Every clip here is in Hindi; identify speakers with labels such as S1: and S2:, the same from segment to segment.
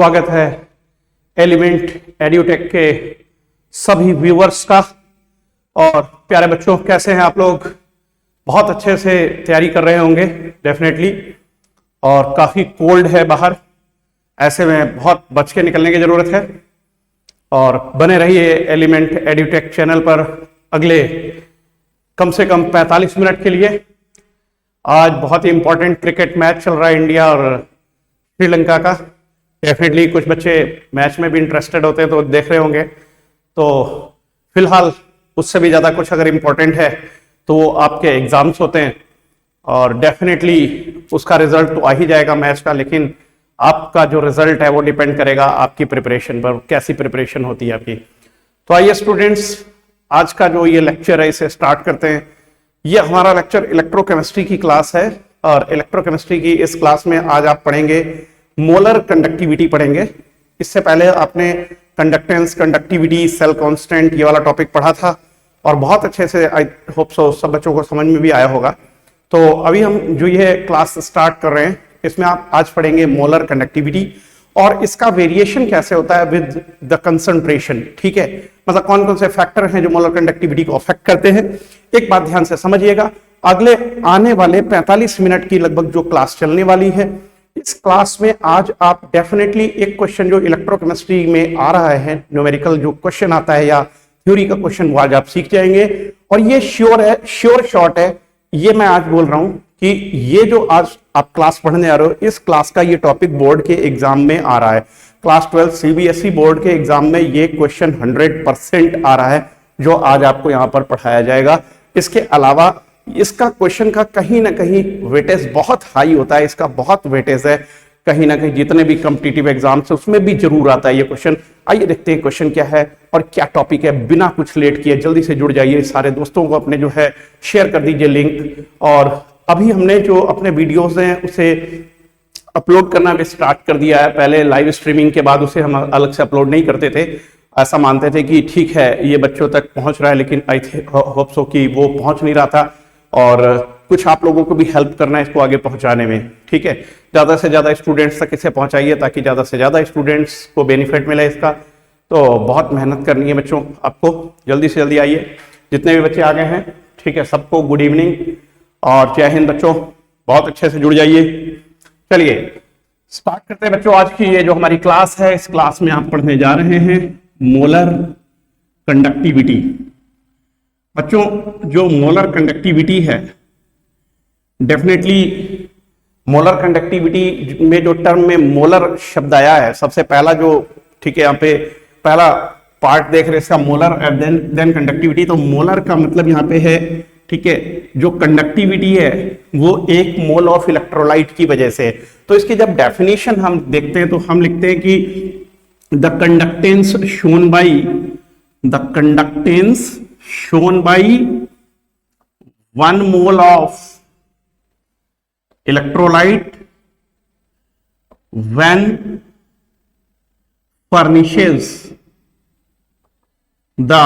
S1: स्वागत है एलिमेंट एड्यूटेक के सभी व्यूअर्स का। और प्यारे बच्चों, कैसे हैं आप लोग? बहुत अच्छे से तैयारी कर रहे होंगे डेफिनेटली। और काफ़ी कोल्ड है बाहर, ऐसे में बहुत बच के निकलने की ज़रूरत है। और बने रहिए एलिमेंट एड्यूटेक चैनल पर अगले कम से कम 45 मिनट के लिए। आज बहुत ही इंपॉर्टेंट क्रिकेट मैच चल रहा है इंडिया और श्रीलंका का। डेफिनेटली कुछ बच्चे मैच में भी इंटरेस्टेड होते हैं तो देख रहे होंगे। तो फिलहाल उससे भी ज़्यादा कुछ अगर इम्पोर्टेंट है तो वो आपके एग्जाम्स होते हैं और डेफिनेटली उसका रिजल्ट तो आ ही जाएगा मैच का, लेकिन आपका जो रिजल्ट है वो डिपेंड करेगा आपकी प्रिपरेशन पर, कैसी प्रिपरेशन होती है आपकी। तो आइए स्टूडेंट्स, आज का जो ये लेक्चर है इसे स्टार्ट करते हैं। ये हमारा लेक्चर इलेक्ट्रोकेमिस्ट्री की क्लास है और इलेक्ट्रोकेमिस्ट्री की इस क्लास में आज आप पढ़ेंगे मोलर कंडक्टिविटी पढ़ेंगे। इससे पहले आपने कंडक्टेंस, कंडक्टिविटी, सेल कांस्टेंट ये वाला टॉपिक पढ़ा था और बहुत अच्छे से आई होप सो सब बच्चों को समझ में भी आया होगा। तो अभी हम जो ये क्लास स्टार्ट कर रहे हैं इसमें आप आज पढ़ेंगे मोलर कंडक्टिविटी और इसका वेरिएशन कैसे होता है विद द कंसंट्रेशन। ठीक है, मतलब कौन कौन से फैक्टर हैं जो मोलर कंडक्टिविटी को अफेक्ट करते हैं। एक बात ध्यान से समझिएगा, अगले आने वाले 45 मिनट की लगभग जो क्लास चलने वाली है, इस क्लास में आज आप डेफिनेटली एक क्वेश्चन जो इलेक्ट्रोकेमिस्ट्री में आ रहा है, न्यूमेरिकल जो क्वेश्चन आता है या थ्योरी का क्वेश्चन, वो आज आप सीख जाएंगे। और ये श्योर है, श्योर शॉट है, ये मैं आज बोल रहा हूं कि ये जो आज आप क्लास पढ़ने आ रहे हो, इस क्लास का ये टॉपिक बोर्ड के एग्जाम में आ रहा है। क्लास 12 सीबीएसई बोर्ड के एग्जाम में ये क्वेश्चन 100% आ रहा है जो आज आपको यहां पर पढ़ाया जाएगा। इसके अलावा इसका क्वेश्चन का कहीं ना कहीं वेटेज बहुत हाई होता है, इसका बहुत वेटेज है कहीं ना कहीं, जितने भी कॉम्पिटिटिव एग्जाम से उसमें भी जरूर आता है ये क्वेश्चन। आइए देखते हैं क्वेश्चन क्या है और क्या टॉपिक है। बिना कुछ लेट किए जल्दी से जुड़ जाइए, सारे दोस्तों को अपने जो है शेयर कर दीजिए लिंक। और अभी हमने जो अपने वीडियोज हैं उसे अपलोड करना भी स्टार्ट कर दिया है। पहले लाइव स्ट्रीमिंग के बाद उसे हम अलग से अपलोड नहीं करते थे, ऐसा मानते थे कि ठीक है ये बच्चों तक पहुंच रहा है, लेकिन आई होप सो कि वो पहुंच नहीं रहा था और कुछ आप लोगों को भी हेल्प करना है इसको आगे पहुंचाने में। ठीक है, ज़्यादा से ज़्यादा स्टूडेंट्स तक इसे पहुंचाइए ताकि ज़्यादा से ज़्यादा स्टूडेंट्स को बेनिफिट मिले इसका। तो बहुत मेहनत करनी है बच्चों आपको, जल्दी से जल्दी आइए। जितने भी बच्चे आ गए हैं, ठीक है, सबको गुड इवनिंग और जय हिंद बच्चों, बहुत अच्छे से जुड़ जाइए। चलिए स्टार्ट करते हैं बच्चों आज की ये जो हमारी क्लास है। इस क्लास में आप पढ़ने जा रहे हैं मोलर कंडक्टिविटी। बच्चों जो मोलर कंडक्टिविटी है, डेफिनेटली मोलर कंडक्टिविटी में जो टर्म में मोलर शब्द आया है, सबसे पहला जो, ठीक है, यहाँ पे पहला पार्ट देख रहे हैं इसका मोलर एंड देन कंडक्टिविटी। तो मोलर का मतलब यहाँ पे है, ठीक है, जो कंडक्टिविटी है वो एक मोल ऑफ इलेक्ट्रोलाइट की वजह से। तो इसकी जब डेफिनेशन हम देखते हैं तो हम लिखते हैं कि the conductance shown by one mole of electrolyte when furnishes the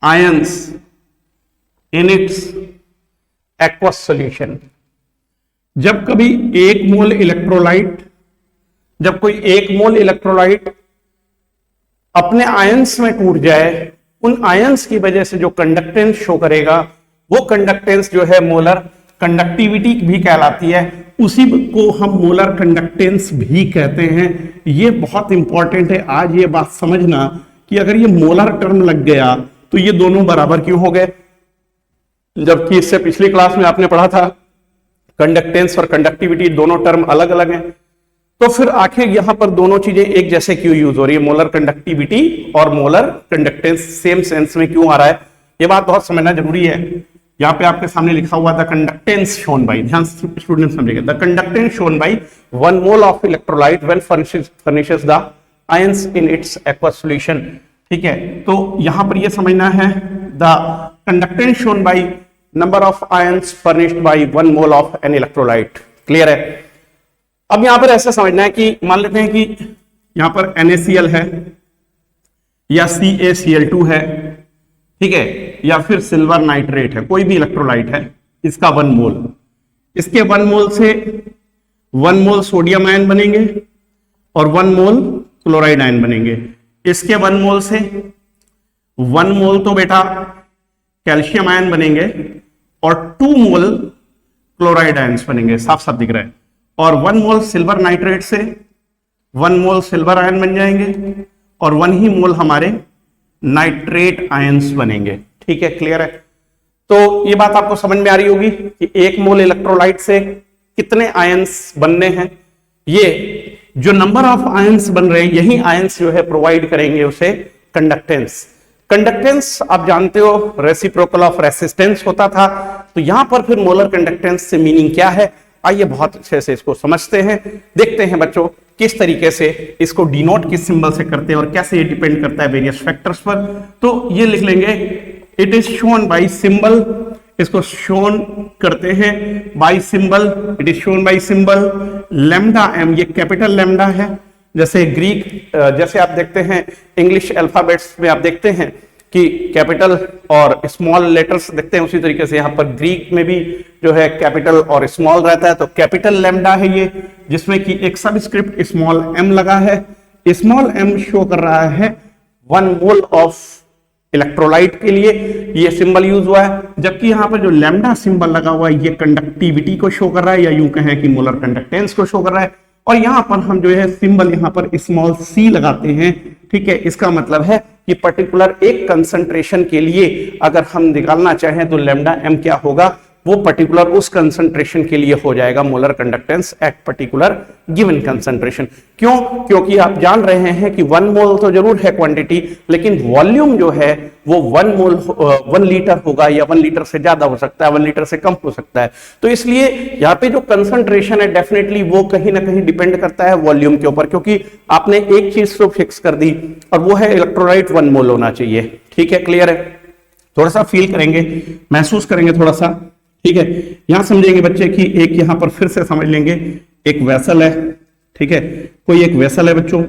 S1: ions in its aqueous solution। जब कभी एक मोल इलेक्ट्रोलाइट, जब कोई एक मोल इलेक्ट्रोलाइट अपने आयंस में टूट जाए, उन आयंस की वजह से जो कंडक्टेंस शो करेगा वो कंडक्टेंस जो है मोलर कंडक्टिविटी भी कहलाती है। उसी को हम मोलर कंडक्टेंस भी कहते हैं। ये बहुत इंपॉर्टेंट है आज ये बात समझना कि अगर ये मोलर टर्म लग गया तो ये दोनों बराबर क्यों हो गए, जबकि इससे पिछली क्लास में आपने पढ़ा था कंडक्टेंस और कंडक्टिविटी दोनों टर्म अलग अलग हैं। तो फिर आखिर यहां पर दोनों चीजें एक जैसे क्यों यूज हो रही है, मोलर कंडक्टिविटी और मोलर कंडक्टेंस सेम सेंस में क्यों आ रहा है, ये बात बहुत समझना जरूरी है। यहां पे आपके सामने लिखा हुआ द कंडक्टेंस शोन बाई, ध्यान स्टूडेंट समझिएगा, the conductance shown by one mole of electrolyte when furnishes the ions in its aqueous solution. ठीक है, तो यहां पर ये समझना है the conductance shown by number of ions furnished by one mole of an electrolyte. Clear है? अब यहां पर ऐसा समझना है कि मान लेते हैं कि यहां पर NaCl है या CaCl2 है, ठीक है, या फिर सिल्वर नाइट्रेट है, कोई भी इलेक्ट्रोलाइट है, इसका 1 मोल, इसके 1 मोल से 1 मोल सोडियम आयन बनेंगे और 1 मोल क्लोराइड आयन बनेंगे। इसके 1 मोल से 1 मोल तो बेटा कैल्शियम आयन बनेंगे और 2 मोल क्लोराइड आयन्स बनेंगे, साफ साफ दिख रहा है। और 1 मोल सिल्वर नाइट्रेट से 1 मोल सिल्वर आयन बन जाएंगे और 1 ही मोल हमारे नाइट्रेट आयन्स बनेंगे। ठीक है, क्लियर है। तो ये बात आपको समझ में आ रही होगी कि 1 मोल इलेक्ट्रोलाइट से कितने आयन्स बनने हैं। ये जो नंबर ऑफ आयन्स बन रहे हैं, यही आयन्स जो है प्रोवाइड करेंगे उसे कंडक्टेंस। कंडक्टेंस आप जानते हो रेसिप्रोकल ऑफ रेसिस्टेंस होता था, तो यहां पर फिर मोलर कंडक्टेंस से मीनिंग क्या है, आइए बहुत अच्छे से इसको समझते हैं। देखते हैं बच्चों किस तरीके से इसको डिनोट किस सिंबल से करते हैं और कैसे ये डिपेंड करता है वेरियस फैक्टर्स पर। तो ये लिख लेंगे, it is shown by symbol, इसको शोन करते हैं by symbol, it is shown by symbol lambda M, ये कैपिटल लैम्डा है। जैसे जैसे आप देखते हैं इंग्लिश अल्फाबेट्स में आप देखते हैं कि कैपिटल और स्मॉल लेटर्स देखते हैं, उसी तरीके से यहाँ पर ग्रीक में भी जो है कैपिटल और स्मॉल रहता है। तो कैपिटल लैम्डा है ये, जिसमें कि एक सबस्क्रिप्ट स्मॉल एम लगा है। स्मॉल एम शो कर रहा है 1 मोल ऑफ इलेक्ट्रोलाइट के लिए ये सिंबल यूज हुआ है, जबकि यहाँ पर जो लैम्डा सिंबल लगा हुआ है ये कंडक्टिविटी को शो कर रहा है, या यूं कहें कि मोलर कंडक्टेंस को शो कर रहा है। और यहां पर हम जो है सिंबल यहां पर स्मॉल सी लगाते हैं। ठीक है, इसका मतलब है कि पर्टिकुलर एक कंसंट्रेशन के लिए अगर हम निकालना चाहें तो लैम्डा एम क्या होगा, वो पर्टिकुलर उस कंसंट्रेशन के लिए हो जाएगा molar conductance at particular given concentration. क्यों? क्योंकि आप जान रहे हैं कि 1 मोल तो जरूर है क्वांटिटी, लेकिन वॉल्यूम जो है वो 1 लीटर होगा, या 1 लीटर से ज्यादा हो सकता है, 1 लीटर से कम हो सकता है। तो इसलिए यहाँ पे जो कंसंट्रेशन है डेफिनेटली वो कहीं ना कहीं डिपेंड करता है वॉल्यूम के ऊपर, क्योंकि आपने एक चीज तो फिक्स कर दी और वो है इलेक्ट्रोलाइट 1 मोल होना चाहिए। ठीक है, क्लियर है। थोड़ा सा फील करेंगे, महसूस करेंगे थोड़ा सा। ठीक है, यहां समझेंगे बच्चे कि एक यहां पर फिर से समझ लेंगे, एक वेसल है। ठीक है, कोई एक वेसल है बच्चों,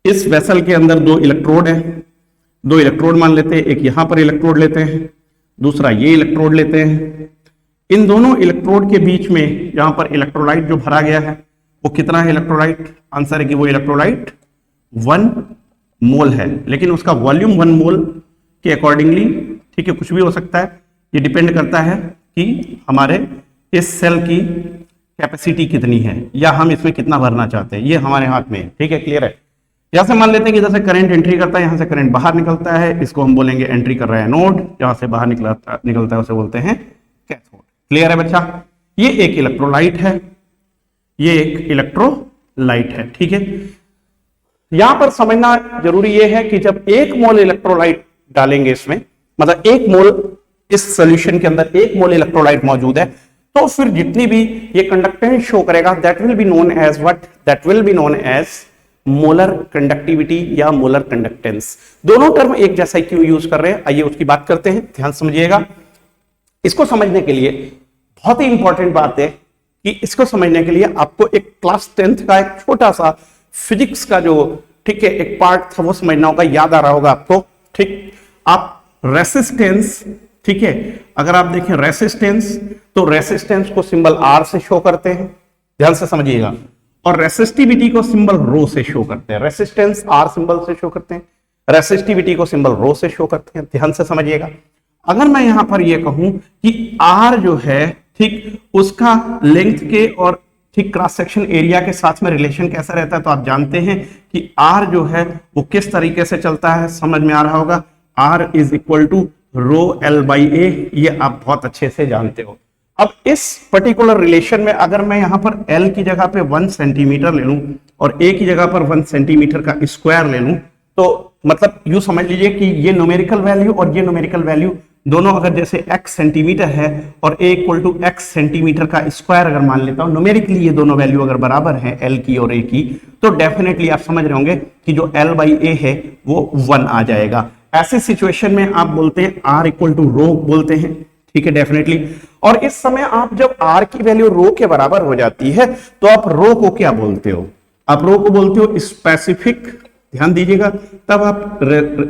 S1: इस वेसल के अंदर 2 इलेक्ट्रोड है, 2 इलेक्ट्रोड मान लेते हैं, एक यहां पर इलेक्ट्रोड लेते हैं, दूसरा ये इलेक्ट्रोड लेते हैं। इन दोनों इलेक्ट्रोड के बीच में जहां पर इलेक्ट्रोलाइट जो भरा गया है वो कितना है इलेक्ट्रोलाइट? आंसर है कि वो इलेक्ट्रोलाइट 1 मोल है, लेकिन उसका वॉल्यूम 1 मोल के अकॉर्डिंगली, ठीक है, कुछ भी हो सकता है, ये डिपेंड करता है कि हमारे इस सेल की कैपेसिटी कितनी है या हम इसमें कितना भरना चाहते हैं, ये हमारे हाथ में है। ठीक है, क्लियर है। यहां से मान लेते हैं कि इधर से करंट एंट्री करता है, यहां से करंट बाहर निकलता है, इसको हम बोलेंगे एंट्री कर रहा है एनोड, जहां से बाहर निकलता है उसे बोलते हैं कैथोड। क्लियर है बच्चा? ये एक इलेक्ट्रोलाइट है, ये एक इलेक्ट्रोलाइट है। ठीक है, यहां पर समझना जरूरी यह है कि जब 1 मोल इलेक्ट्रोलाइट डालेंगे इसमें, मतलब 1 मोल इस सॉल्यूशन के अंदर 1 मोल इलेक्ट्रोलाइट मौजूद है, तो फिर जितनी भी ये कंडक्टेंस शो करेगा that will be known as what? That will be known as molar conductivity या मोलर कंडक्टेंस। दोनों टर्म एक जैसा क्यों यूज कर रहे हैं, आइए उसकी बात करते हैं, ध्यान समझिएगा। इसको समझने के लिए बहुत ही इंपॉर्टेंट बात है कि इसको समझने के लिए आपको एक क्लास 10th का एक छोटा सा फिजिक्स का जो, ठीक है, एक पार्ट था वो समझना होगा, याद आ रहा होगा आपको। ठीक, आप रेसिस्टेंस, ठीक है, अगर आप देखें रेसिस्टेंस, तो रेसिस्टेंस को सिंबल R से शो करते हैं, ध्यान से समझिएगा, और रेसिस्टिविटी को सिंबल रो से शो करते हैं। रेसिस्टेंस R सिंबल से शो करते हैं, रेसिस्टिविटी को सिंबल रो से शो करते हैं, ध्यान से समझिएगा। अगर मैं यहां पर यह कहूं कि R जो है, ठीक, उसका लेंथ के और ठीक क्रॉस सेक्शन एरिया के साथ में रिलेशन कैसा रहता है, तो आप जानते हैं कि R जो है वो किस तरीके से चलता है, समझ में आ रहा होगा। R is equal to rho L by A, ये आप बहुत अच्छे से जानते हो। अब इस पर्टिकुलर रिलेशन में अगर मैं यहां पर L की जगह पे 1 सेंटीमीटर ले लूं और A की जगह पर 1 सेंटीमीटर का स्क्वायर ले लूं, तो मतलब यूं समझ लीजिए कि ये न्यूमेरिकल वैल्यू और ये न्यूमेरिकल वैल्यू दोनों अगर जैसे x सेंटीमीटर है और a equal to x centimetre का स्क्वायर अगर मान लेता हूं, न्यूमेरिकली ये दोनों वैल्यू अगर बराबर है L की और A की, तो डेफिनेटली आप समझ रहे होंगे कि जो L बाई A है वो 1 आ जाएगा। ऐसे सिचुएशन में आप बोलते हैं R इक्वल टू रो बोलते हैं, ठीक है, डेफिनेटली। और इस समय आप जब R की वैल्यू रो के बराबर हो जाती है तो आप रो को क्या बोलते हो? आप रो को बोलते हो स्पेसिफिक, ध्यान दीजिएगा, तब आप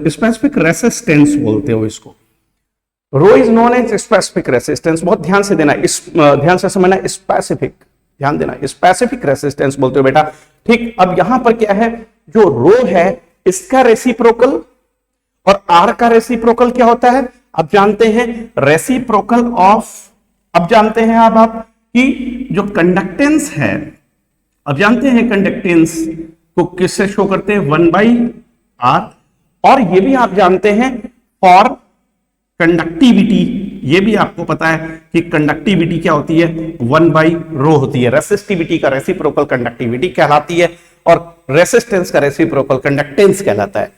S1: स्पेसिफिक रेसिस्टेंस बोलते हो इसको। Rho is known as specific resistance, बहुत ध्यान से देना, ध्यान से समझना, स्पेसिफिक, ध्यान देना, स्पेसिफिक रेसिस्टेंस बोलते हो बेटा। ठीक, अब यहां पर क्या है, जो रो है इसका रेसिप्रोकल और आर का रेसिप्रोकल क्या होता है, अब जानते हैं रेसिप्रोकल ऑफ, अब जानते हैं अब आप कि जो कंडक्टेंस है, अब जानते हैं कंडक्टेंस को किससे शो करते हैं, 1/r, और ये भी आप जानते हैं फॉर कंडक्टिविटी, ये भी आपको पता है कि कंडक्टिविटी क्या होती है, 1/ρ होती है। रेसिस्टिविटी का रेसिप्रोकल कंडक्टिविटी कहलाती है और रेसिस्टेंस का रेसिप्रोकल कंडक्टेंस कहलाता है।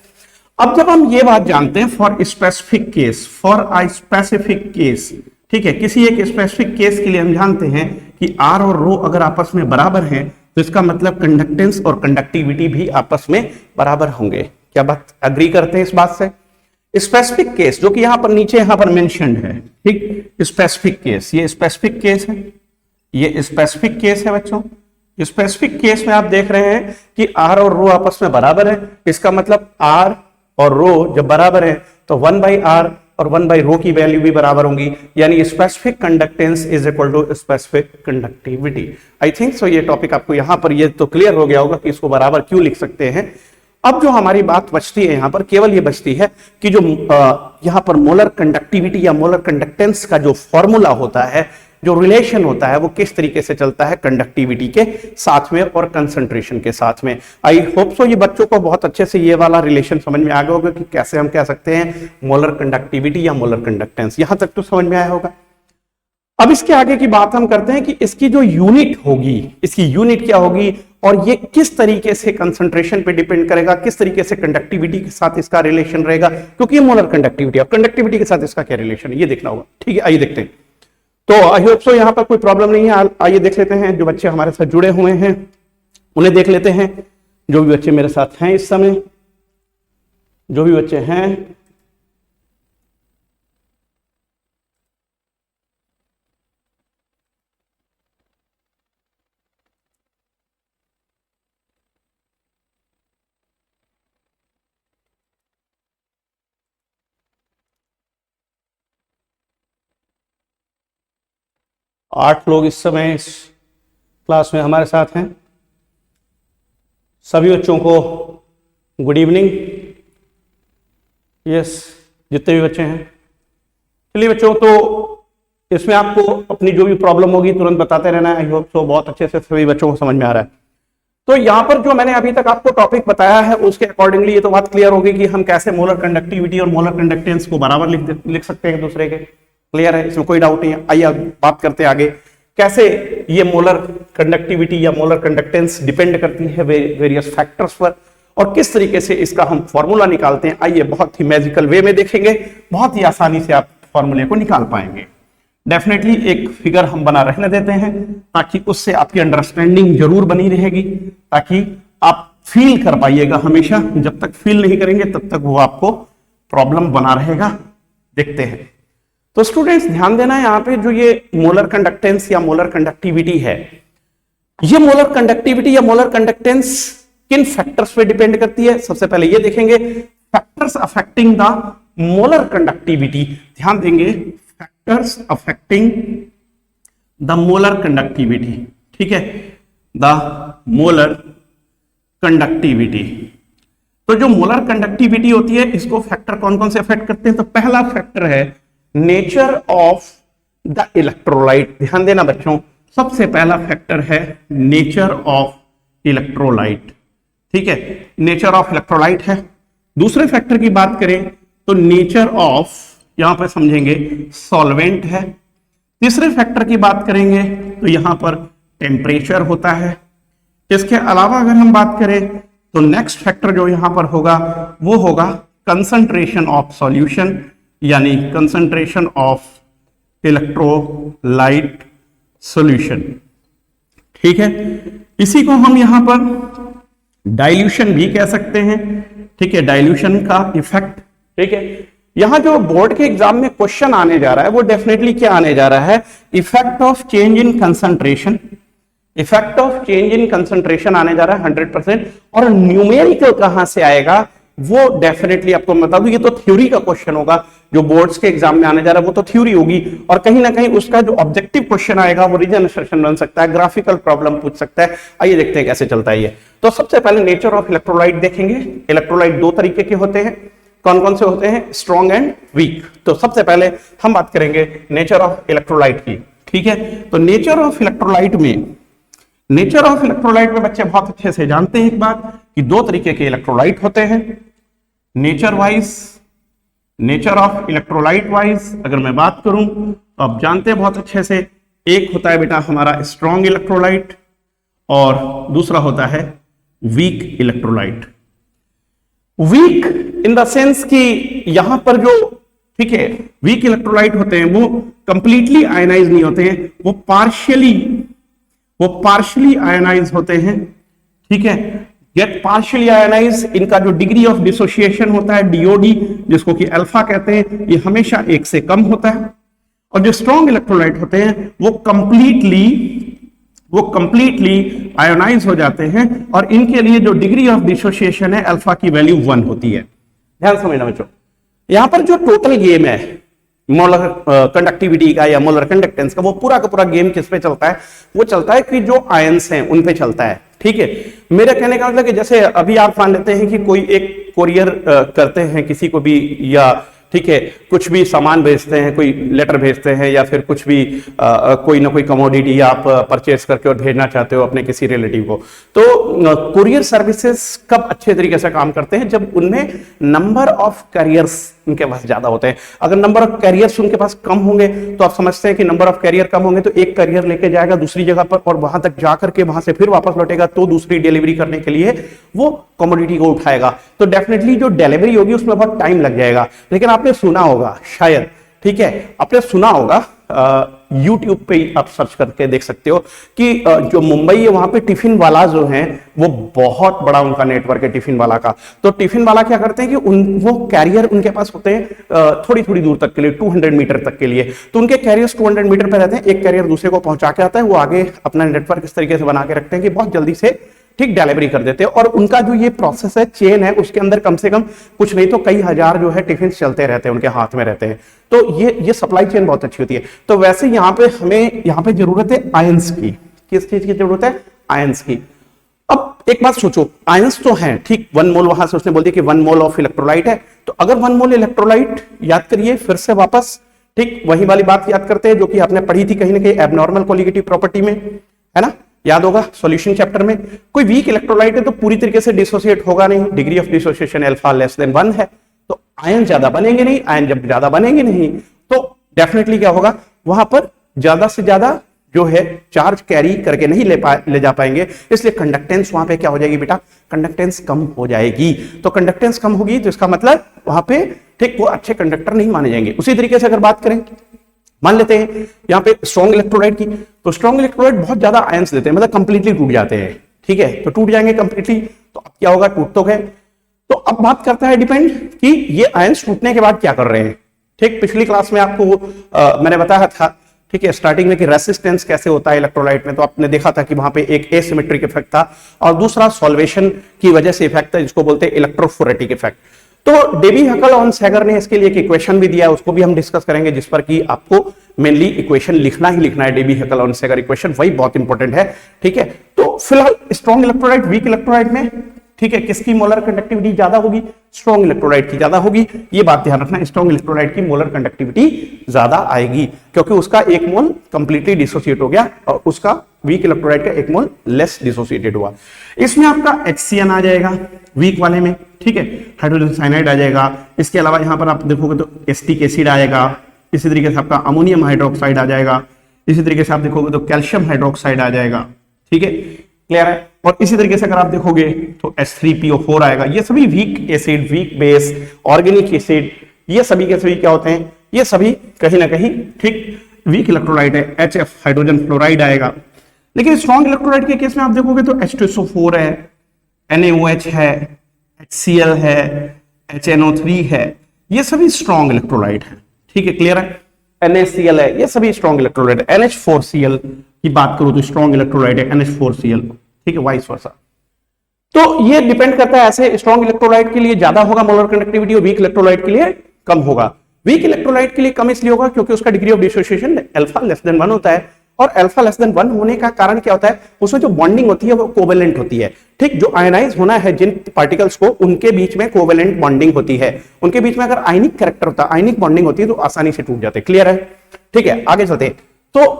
S1: अब जब हम ये बात जानते हैं for specific case, for a specific case, ठीक है, किसी एक स्पेसिफिक केस के लिए हम जानते हैं कि आर और रो अगर आपस में बराबर हैं तो इसका मतलब कंडक्टेंस और कंडक्टिविटी भी आपस में बराबर होंगे। क्या बात अग्री करते हैं इस बात से? स्पेसिफिक केस जो कि यहां पर नीचे यहां पर मेंशन्ड है, ठीक, स्पेसिफिक केस, ये स्पेसिफिक केस है, ये स्पेसिफिक केस है बच्चों। स्पेसिफिक केस में आप देख रहे हैं कि आर और रो आपस में बराबर है, इसका मतलब आर और रो जब बराबर है तो 1/r और 1/ρ की वैल्यू भी बराबर होंगी, यानी specific conductance is equal to specific conductivity. I think so ये टॉपिक आपको यहां पर ये तो क्लियर हो गया होगा कि इसको बराबर क्यों लिख सकते हैं। अब जो हमारी बात बचती है यहां पर केवल ये बचती है कि जो यहां पर मोलर कंडक्टिविटी या मोलर कंडक्टेंस का जो फॉर्मूला होता है, जो रिलेशन होता है, वो किस तरीके से चलता है कंडक्टिविटी के साथ में और कंसंट्रेशन के साथ में। आई होप सो ये बच्चों को बहुत अच्छे से ये वाला रिलेशन समझ में आ गया होगा कि कैसे हम कह सकते हैं मोलर कंडक्टिविटी या मोलर कंडक्टेंस, यहां तक तो समझ में आया होगा। अब इसके आगे की बात हम करते हैं कि इसकी जो यूनिट होगी, इसकी यूनिट क्या होगी और ये किस तरीके से कंसंट्रेशन पे डिपेंड करेगा, किस तरीके से कंडक्टिविटी के साथ इसका रिलेशन रहेगा, क्योंकि ये मोलर कंडक्टिविटी और कंडक्टिविटी के साथ इसका क्या रिलेशन है ये देखना होगा। ठीक है, आइए देखते हैं। तो आई होप सो यहां पर कोई प्रॉब्लम नहीं है। आइए देख लेते हैं जो बच्चे हमारे साथ जुड़े हुए हैं उन्हें देख लेते हैं, जो भी बच्चे मेरे साथ हैं इस समय, जो भी बच्चे हैं। आठ लोग इस समय इस क्लास में हमारे साथ हैं। सभी बच्चों को गुड इवनिंग। यस, जितने भी बच्चे हैं, चलिए बच्चों, तो इसमें आपको अपनी जो भी प्रॉब्लम होगी तुरंत बताते रहना। आई होप सो बहुत अच्छे से सभी बच्चों को समझ में आ रहा है। तो यहां पर जो मैंने अभी तक आपको टॉपिक बताया है उसके अकॉर्डिंगली ये तो बात क्लियर होगी कि हम कैसे मोलर कंडक्टिविटी और मोलर कंडक्टेंस को बराबर लिख सकते हैं दूसरे के। क्लियर है, इसमें कोई डाउट नहीं है। आइए बात करते हैं आगे कैसे ये मोलर कंडक्टिविटी या मोलर कंडक्टेंस डिपेंड करती है वेरियस फैक्टर्स पर और किस तरीके से इसका हम फॉर्मूला निकालते हैं। आइए बहुत ही मैजिकल वे में देखेंगे, बहुत ही आसानी से आप फॉर्मूले को निकाल पाएंगे। डेफिनेटली एक फिगर हम बना रहने देते हैं ताकि उससे आपकी अंडरस्टैंडिंग जरूर बनी रहेगी, ताकि आप फील कर पाइएगा। हमेशा जब तक फील नहीं करेंगे तब तक वो आपको प्रॉब्लम बना रहेगा। देखते हैं। तो स्टूडेंट्स ध्यान देना है, यहां पे जो ये मोलर कंडक्टेंस या मोलर कंडक्टिविटी है, ये मोलर कंडक्टिविटी या मोलर कंडक्टेंस किन फैक्टर्स पे डिपेंड करती है। सबसे पहले ये देखेंगे factors affecting the molar conductivity. ध्यान देंगे factors affecting the molar conductivity, ठीक है, द मोलर कंडक्टिविटी। तो जो मोलर कंडक्टिविटी होती है इसको फैक्टर कौन कौन से अफेक्ट करते हैं। तो पहला फैक्टर है नेचर ऑफ द इलेक्ट्रोलाइट। ध्यान देना बच्चों, सबसे पहला फैक्टर है नेचर ऑफ इलेक्ट्रोलाइट, ठीक है, नेचर ऑफ इलेक्ट्रोलाइट है। दूसरे फैक्टर की बात करें तो नेचर ऑफ, यहां पर समझेंगे सॉल्वेंट है। तीसरे फैक्टर की बात करेंगे तो यहां पर टेम्परेचर होता है। इसके अलावा अगर हम बात करें तो नेक्स्ट फैक्टर जो यहां पर होगा वो होगा कंसंट्रेशन ऑफ सॉल्यूशन, यानी कंसंट्रेशन ऑफ इलेक्ट्रोलाइट सॉल्यूशन, ठीक है। इसी को हम यहां पर डाइल्यूशन भी कह सकते हैं, ठीक है, डाइल्यूशन का इफेक्ट, ठीक है। यहां जो बोर्ड के एग्जाम में क्वेश्चन आने जा रहा है वो डेफिनेटली क्या आने जा रहा है, effect of change in concentration, effect of change in concentration आने जा रहा है 100%। और न्यूमेरिकल कहां से आएगा वो डेफिनेटली आपको बता दूं, ये तो थ्योरी का क्वेश्चन होगा, जो बोर्ड्स के एग्जाम में आने जा रहा है वो तो थ्योरी होगी, और कहीं ना कहीं उसका जो ऑब्जेक्टिव क्वेश्चन आएगा वो रीजन सेशन बन सकता है, ग्राफिकल प्रॉब्लम पूछ सकता है। आइए देखते हैं कैसे चलता है ये। तो सबसे पहले नेचर ऑफ इलेक्ट्रोलाइट देखेंगे। इलेक्ट्रोलाइट दो तरीके के होते हैं, कौन कौन से होते हैं? Strong and weak. तो सबसे पहले हम बात करेंगे नेचर ऑफ इलेक्ट्रोलाइट की, ठीक है। तो नेचर ऑफ इलेक्ट्रोलाइट में बच्चे बहुत अच्छे से जानते हैं एक बात कि दो तरीके के इलेक्ट्रोलाइट होते हैं। नेचर ऑफ इलेक्ट्रोलाइट वाइज अगर मैं बात करूं तो आप जानते हैं बहुत अच्छे से, एक होता है बेटा हमारा स्ट्रॉन्ग इलेक्ट्रोलाइट और दूसरा होता है weak electrolyte. Weak in the sense कि यहां पर जो, ठीक है, वीक इलेक्ट्रोलाइट होते हैं वो कंप्लीटली आयनाइज नहीं होते हैं, वो पार्शियली आयनाइज होते हैं, ठीक है। गेट पार्शियली आयनाइज, इनका जो डिग्री ऑफ डिसोसिएशन होता है डीओडी, जिसको कि अल्फा कहते हैं, ये हमेशा 1 से कम होता है। और जो स्ट्रॉन्ग इलेक्ट्रोलाइट होते हैं वो कंप्लीटली आयोनाइज हो जाते हैं, और इनके लिए जो डिग्री ऑफ डिसोसिएशन है अल्फा की वैल्यू 1 होती है। ध्यान समझना बच्चों, यहां पर जो टोटल गेम है मोलर कंडक्टिविटी का या मोलर कंडक्टेंस का, वो पूरा का पूरा गेम किस पे चलता है? वो चलता है कि जो आयंस हैं उन पे चलता है, ठीक है। मेरा कहने का मतलब कि जैसे अभी आप मान लेते हैं कि कोई एक कोरियर करते हैं किसी को भी, या ठीक है कुछ भी सामान भेजते हैं, कोई लेटर भेजते हैं, या फिर कुछ भी कोई ना कोई कमोडिटी आप परचेस करके और भेजना चाहते हो अपने किसी रिलेटिव को, तो कुरियर सर्विसेज कब अच्छे तरीके से काम करते हैं? जब उनमें नंबर ऑफ कैरियर्स उनके पास ज्यादा होते हैं। अगर नंबर ऑफ कैरियर्स उनके पास कम होंगे तो आप समझते हैं कि नंबर ऑफ कैरियर कम होंगे तो एक कैरियर लेके जाएगा दूसरी जगह पर, और वहां तक जाकर के वहां से फिर वापस लौटेगा, तो दूसरी डिलीवरी करने के लिए वो कमोडिटी को उठाएगा। तो डेफिनेटली जो डिलीवरी होगी उसमें बहुत टाइम लग जाएगा। लेकिन आपने सुना होगा शायद, ठीक है, आपने सुना होगा, YouTube पे आप सर्च करके देख सकते हो कि जो मुंबई है वहां पे टिफिन वाला जो हैं वो बहुत बड़ा उनका नेटवर्क है टिफिन वाला का। तो टिफिन वाला क्या करते हैं कि वो कैरियर उनके पास होते हैं थोड़ी थोड़ी दूर तक के लिए, 200 मीटर तक के लिए। तो उनके कैरियर्स 200 मीटर पे रहते हैं, एक कैरियर दूसरे को पहुंचा के आता है, वो आगे अपना नेटवर्क इस तरीके से बना के रखते हैं कि बहुत जल्दी से ठीक डिलीवरी कर देते हैं। और उनका जो ये प्रोसेस है, चेन है, उसके अंदर कम से कम कुछ नहीं तो कई हजार जो है टिफिन चलते रहते हैं, उनके हाथ में रहते हैं। तो ये सप्लाई चेन बहुत अच्छी होती है। तो वैसे हमें यहाँ पे जरूरत है आयंस की। किस चीज की जरूरत है? आयंस की। अब एक बात सोचो, आयंस तो है, ठीक, 1 मोल वहां से उसने बोल दिया कि 1 मोल ऑफ इलेक्ट्रोलाइट है। तो अगर 1 मोल इलेक्ट्रोलाइट, याद करिए फिर से वापस, ठीक वही वाली बात याद करते हैं जो कि आपने पढ़ी थी कहीं ना कहीं एबनॉर्मल कोलिगेटिव प्रॉपर्टी में, है ना, याद होगा सॉल्यूशन चैप्टर में। कोई वीक इलेक्ट्रोलाइट है तो पूरी तरीके से डिसोसिएट होगा नहीं, degree of dissociation alpha less than 1 है, तो आयन ज्यादा बनेंगे नहीं। आयन जब ज्यादा बनेंगे नहीं तो डेफिनेटली क्या होगा, वहां पर ज्यादा से ज्यादा जो है चार्ज कैरी करके नहीं ले जा पाएंगे, इसलिए कंडक्टेंस वहां पे क्या हो जाएगी बेटा? कंडक्टेंस कम हो जाएगी। तो कंडक्टेंस कम होगी तो इसका मतलब वहां पे ठीक वो अच्छे कंडक्टर नहीं माने जाएंगे। उसी तरीके से अगर बात करें, मान लेते हैं यहाँ पे स्ट्रॉन्ग इलेक्ट्रोलाइट की, तो स्ट्रॉन्ग इलेक्ट्रोलाइट बहुत ज्यादा आयंस देते हैं, मतलब कंप्लीटली टूट जाते हैं, ठीक है। तो टूट जाएंगे कंप्लीटली, तो अब क्या होगा? टूट तो गए। तो अब बात करता है डिपेंड कि ये आयंस टूटने के बाद क्या कर रहे हैं, ठीक। पिछली क्लास में आपको मैंने बताया था, ठीक है, स्टार्टिंग में कि रेसिस्टेंस कैसे होता है इलेक्ट्रोलाइट में, तो आपने देखा था कि वहां पे एक एसिमेट्रिक इफेक्ट था और दूसरा सॉल्वेशन की वजह से इफेक्ट था, जिसको बोलते हैं इलेक्ट्रोफोरेटिक इफेक्ट। तो डेबी हकल ऑन सैगर ने इसके लिए एक इक्वेशन भी दिया है, उसको भी हम डिस्कस करेंगे, जिस पर कि आपको मेनली इक्वेशन लिखना ही लिखना है। डेबी हकल ऑन सैगर इक्वेशन वही बहुत इंपॉर्टेंट है, ठीक है। तो फिलहाल स्ट्रॉन्ग इलेक्ट्रोलाइट वीक इलेक्ट्रोलाइट में, ठीक है, किसकी मोलर कंडक्टिविटी ज्यादा होगी? स्ट्रॉन्ग इलेक्ट्रोलाइट की ज्यादा होगी। ये बात ध्यान रखना, स्ट्रॉन्ग इलेक्ट्रोलाइट की मोलर कंडक्टिविटी ज्यादा आएगी क्योंकि उसका 1 मोल कंप्लीटली डिसोसिएट हो गया और उसका वीक इलेक्ट्रोलाइट का 1 मोल लेस डिसोसिएटेड हुआ। इसमें आपका HCN आ जाएगा वीक वाले में, ठीक है, हाइड्रोजन साइनाइड आ जाएगा। इसके अलावा यहां पर आप देखोगे तो एसिटिक एसिड आएगा, इसी तरीके से आपका अमोनियम हाइड्रोक्साइड आ जाएगा, इसी तरीके से आप देखोगे तो कैल्शियम हाइड्रोक्साइड आ जाएगा, ठीक है, क्लियर है। और इसी तरीके से अगर आप देखोगे तो H3PO4 आएगा। ये सभी weak acid, weak base, organic acid, ये सभी के सभी क्या होते हैं? ये सभी कहीं ना कहीं ठीक वीक इलेक्ट्रोलाइट है। HF हाइड्रोजन फ्लोराइड आएगा। लेकिन स्ट्रॉन्ग इलेक्ट्रोलाइट के केस में आप देखोगे तो H2SO4 है, NaOH है, HCl है, HNO3 है, ये सभी स्ट्रॉन्ग इलेक्ट्रोलाइट है, ठीक है, क्लियर है। NaCl है, ये सभी स्ट्रॉन्ग इलेक्ट्रोलाइट है। NH4Cl की बात करूं तो स्ट्रॉन्ग इलेक्ट्रोलाइट है NH4Cl, ठीक है, वाइस वर्सा। तो ये डिपेंड करता है, ऐसे स्ट्रॉन्ग इलेक्ट्रोलाइट के लिए ज्यादा होगा मोलर कंडक्टिविटी और वीक इलेक्ट्रोलाइट के लिए कम होगा। वीक इलेक्ट्रोलाइट के लिए कम इसलिए होगा क्योंकि उसका degree of dissociation alpha less than 1 होता है, और अल्फा लेस देन 1 होने का कारण क्या होता है, उसमें जो बॉन्डिंग होती है वो कोवेलेंट होती है। ठीक, जो आयनाइज होना है जिन पार्टिकल्स को, उनके बीच में कोवेलेंट बॉन्डिंग होती है, उनके बीच में अगर आयनिक कैरेक्टर होता है, आयनिक बॉन्डिंग होती है तो आसानी से टूट जाते हैं। क्लियर है? ठीक है, आगे चलते हैं। तो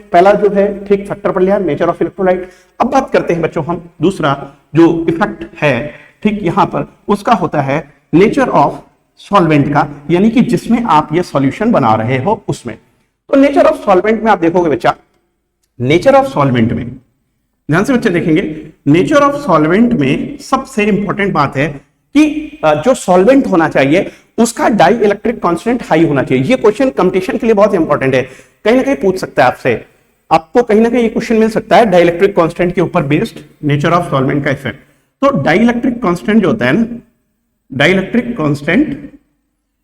S1: पहला जो है ठीक फैक्टर पढ़ लिया, नेचर ऑफ इलेक्ट्रोलाइट। अब बात करते हैं बच्चों हम दूसरा जो इफेक्ट है, ठीक यहां पर उसका होता है नेचर ऑफ सॉल्वेंट का, यानी कि जिसमें आप ये सॉल्यूशन बना रहे हो उसमें। तो नेचर ऑफ सॉल्वेंट में आप देखोगे बच्चा, नेचर ऑफ सॉल्वेंट में ध्यान से बच्चे देखेंगे, नेचर ऑफ सॉल्वेंट में सबसे इंपॉर्टेंट बात है कि जो सॉल्वेंट होना चाहिए उसका डाई इलेक्ट्रिक कॉन्स्टेंट हाई होना चाहिए। ये क्वेश्चन कंपटीशन के लिए बहुत इंपॉर्टेंट है, कहीं ना कहीं पूछ सकता है आपसे, आपको कहीं ना कहीं ये क्वेश्चन मिल सकता है डाई इलेक्ट्रिक कॉन्स्टेंट के ऊपर बेस्ड नेचर ऑफ सॉल्वेंट का इफेक्ट। तो डाई इलेक्ट्रिक कॉन्स्टेंट जो होता है ना, डाई इलेक्ट्रिक कॉन्स्टेंट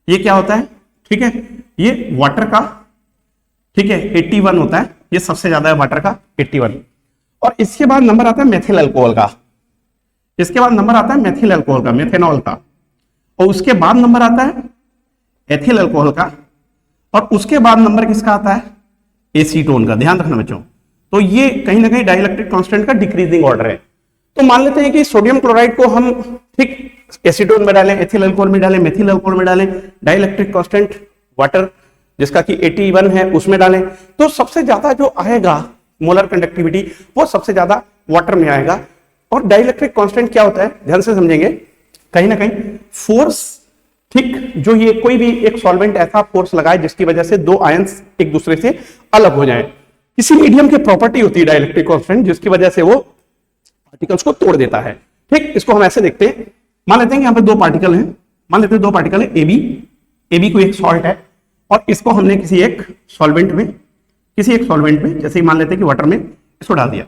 S1: ये क्या होता है, ठीक है, ये वाटर का, ठीक है, 81 होता है, ये सबसे ज्यादा है वाटर का 81। और इसके बाद नंबर आता है मेथिल अल्कोहल का, इसके बाद नंबर आता है मेथिल अल्कोहल का, मेथेनॉल का, और उसके बाद नंबर आता है एथिल अल्कोहल का, और उसके बाद नंबर किसका आता है, एसीटोन का। ध्यान रखना बच्चों, तो ये कहीं ना कहीं डाइलेक्ट्रिक कांस्टेंट का डिक्रीजिंग ऑर्डर है। तो मान लेते हैं कि सोडियम क्लोराइड को हम ठीक एसीटोन में डालें, एथिल अल्कोहल में डालें, मेथिल अल्कोहल में डालें, डाइलेक्ट्रिक कांस्टेंट वाटर जिसका कि 81 है उसमें डालें, तो सबसे ज्यादा जो आएगा मोलर कंडक्टिविटी वो सबसे ज्यादा वाटर में आएगा। और डाइलेक्ट्रिक कांस्टेंट क्या होता है, ध्यान से समझेंगे, कहीं ना कहीं फोर्स, ठीक, जो ये कोई भी एक सॉल्वेंट ऐसा फोर्स लगाए जिसकी वजह से दो आयंस एक दूसरे से अलग हो जाएं। किसी मीडियम की प्रॉपर्टी होती है डाइलेक्ट्रिक कांस्टेंट, जिसकी वजह से वो पार्टिकल्स को तोड़ देता है। ठीक, इसको हम ऐसे देखते हैं, मान लेते हैं कि यहाँ पे दो पार्टिकल हैं, मान लेते हैं दो पार्टिकल है एबी को एक सॉल्ट है, और इसको हमने किसी एक सॉल्वेंट में जैसे मान लेते हैं कि वाटर में इसको डाल दिया,